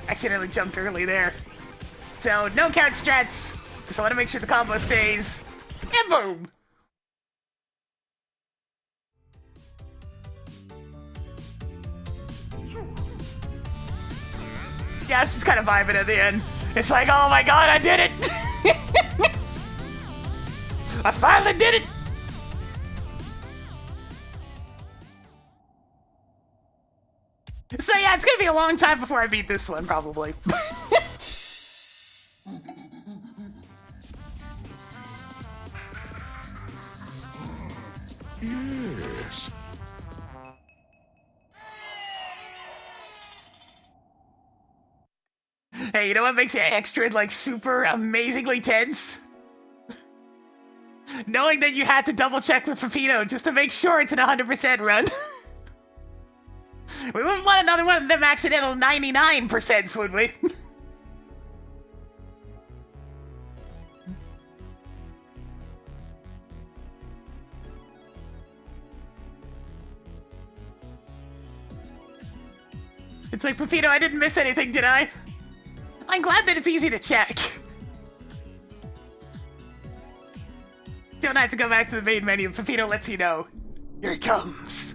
Accidentally jumped early there. So, no couch strats, because I want to make sure the combo stays. And boom! Yeah, I was just kind of vibing at the end. It's like, oh my god, I did it! I finally did it! So yeah, it's gonna be a long time before I beat this one, probably. Yes. Hey, you know what makes it extra, like, super amazingly tense? Knowing that you had to double check with Pepino just to make sure it's an 100% run. We wouldn't want another one of them accidental 99%, would we? It's like, Pepino, I didn't miss anything, did I? I'm glad that it's easy to check. Don't have to go back to the main menu. Pepino lets you know. Here it comes.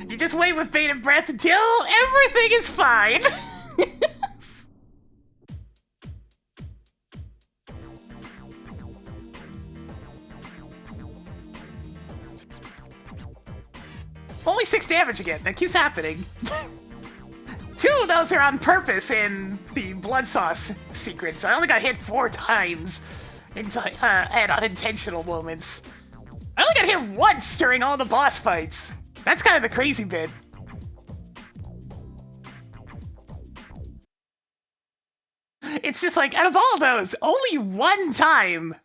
You just wait with bated breath until everything is fine. Only 6 damage again. That keeps happening. 2 of those are on purpose in the blood sauce secrets. I only got hit 4 times at unintentional moments. I only got hit once during all the boss fights. That's kind of the crazy bit. It's just like, out of all those, only 1 time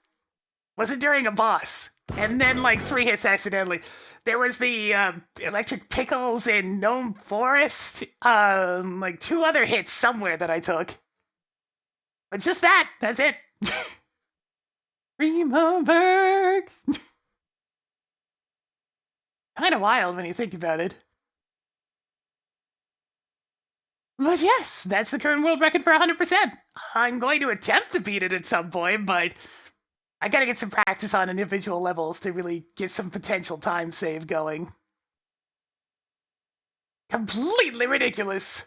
was it during a boss. And then like 3 hits accidentally. There was the electric pickles in Gnome Forest. Like 2 other hits somewhere that I took. But just that. That's it. Remember. Kind of wild when you think about it. But yes, that's the current world record for 100%. I'm going to attempt to beat it at some point, but I gotta get some practice on individual levels to really get some potential time save going. Completely ridiculous.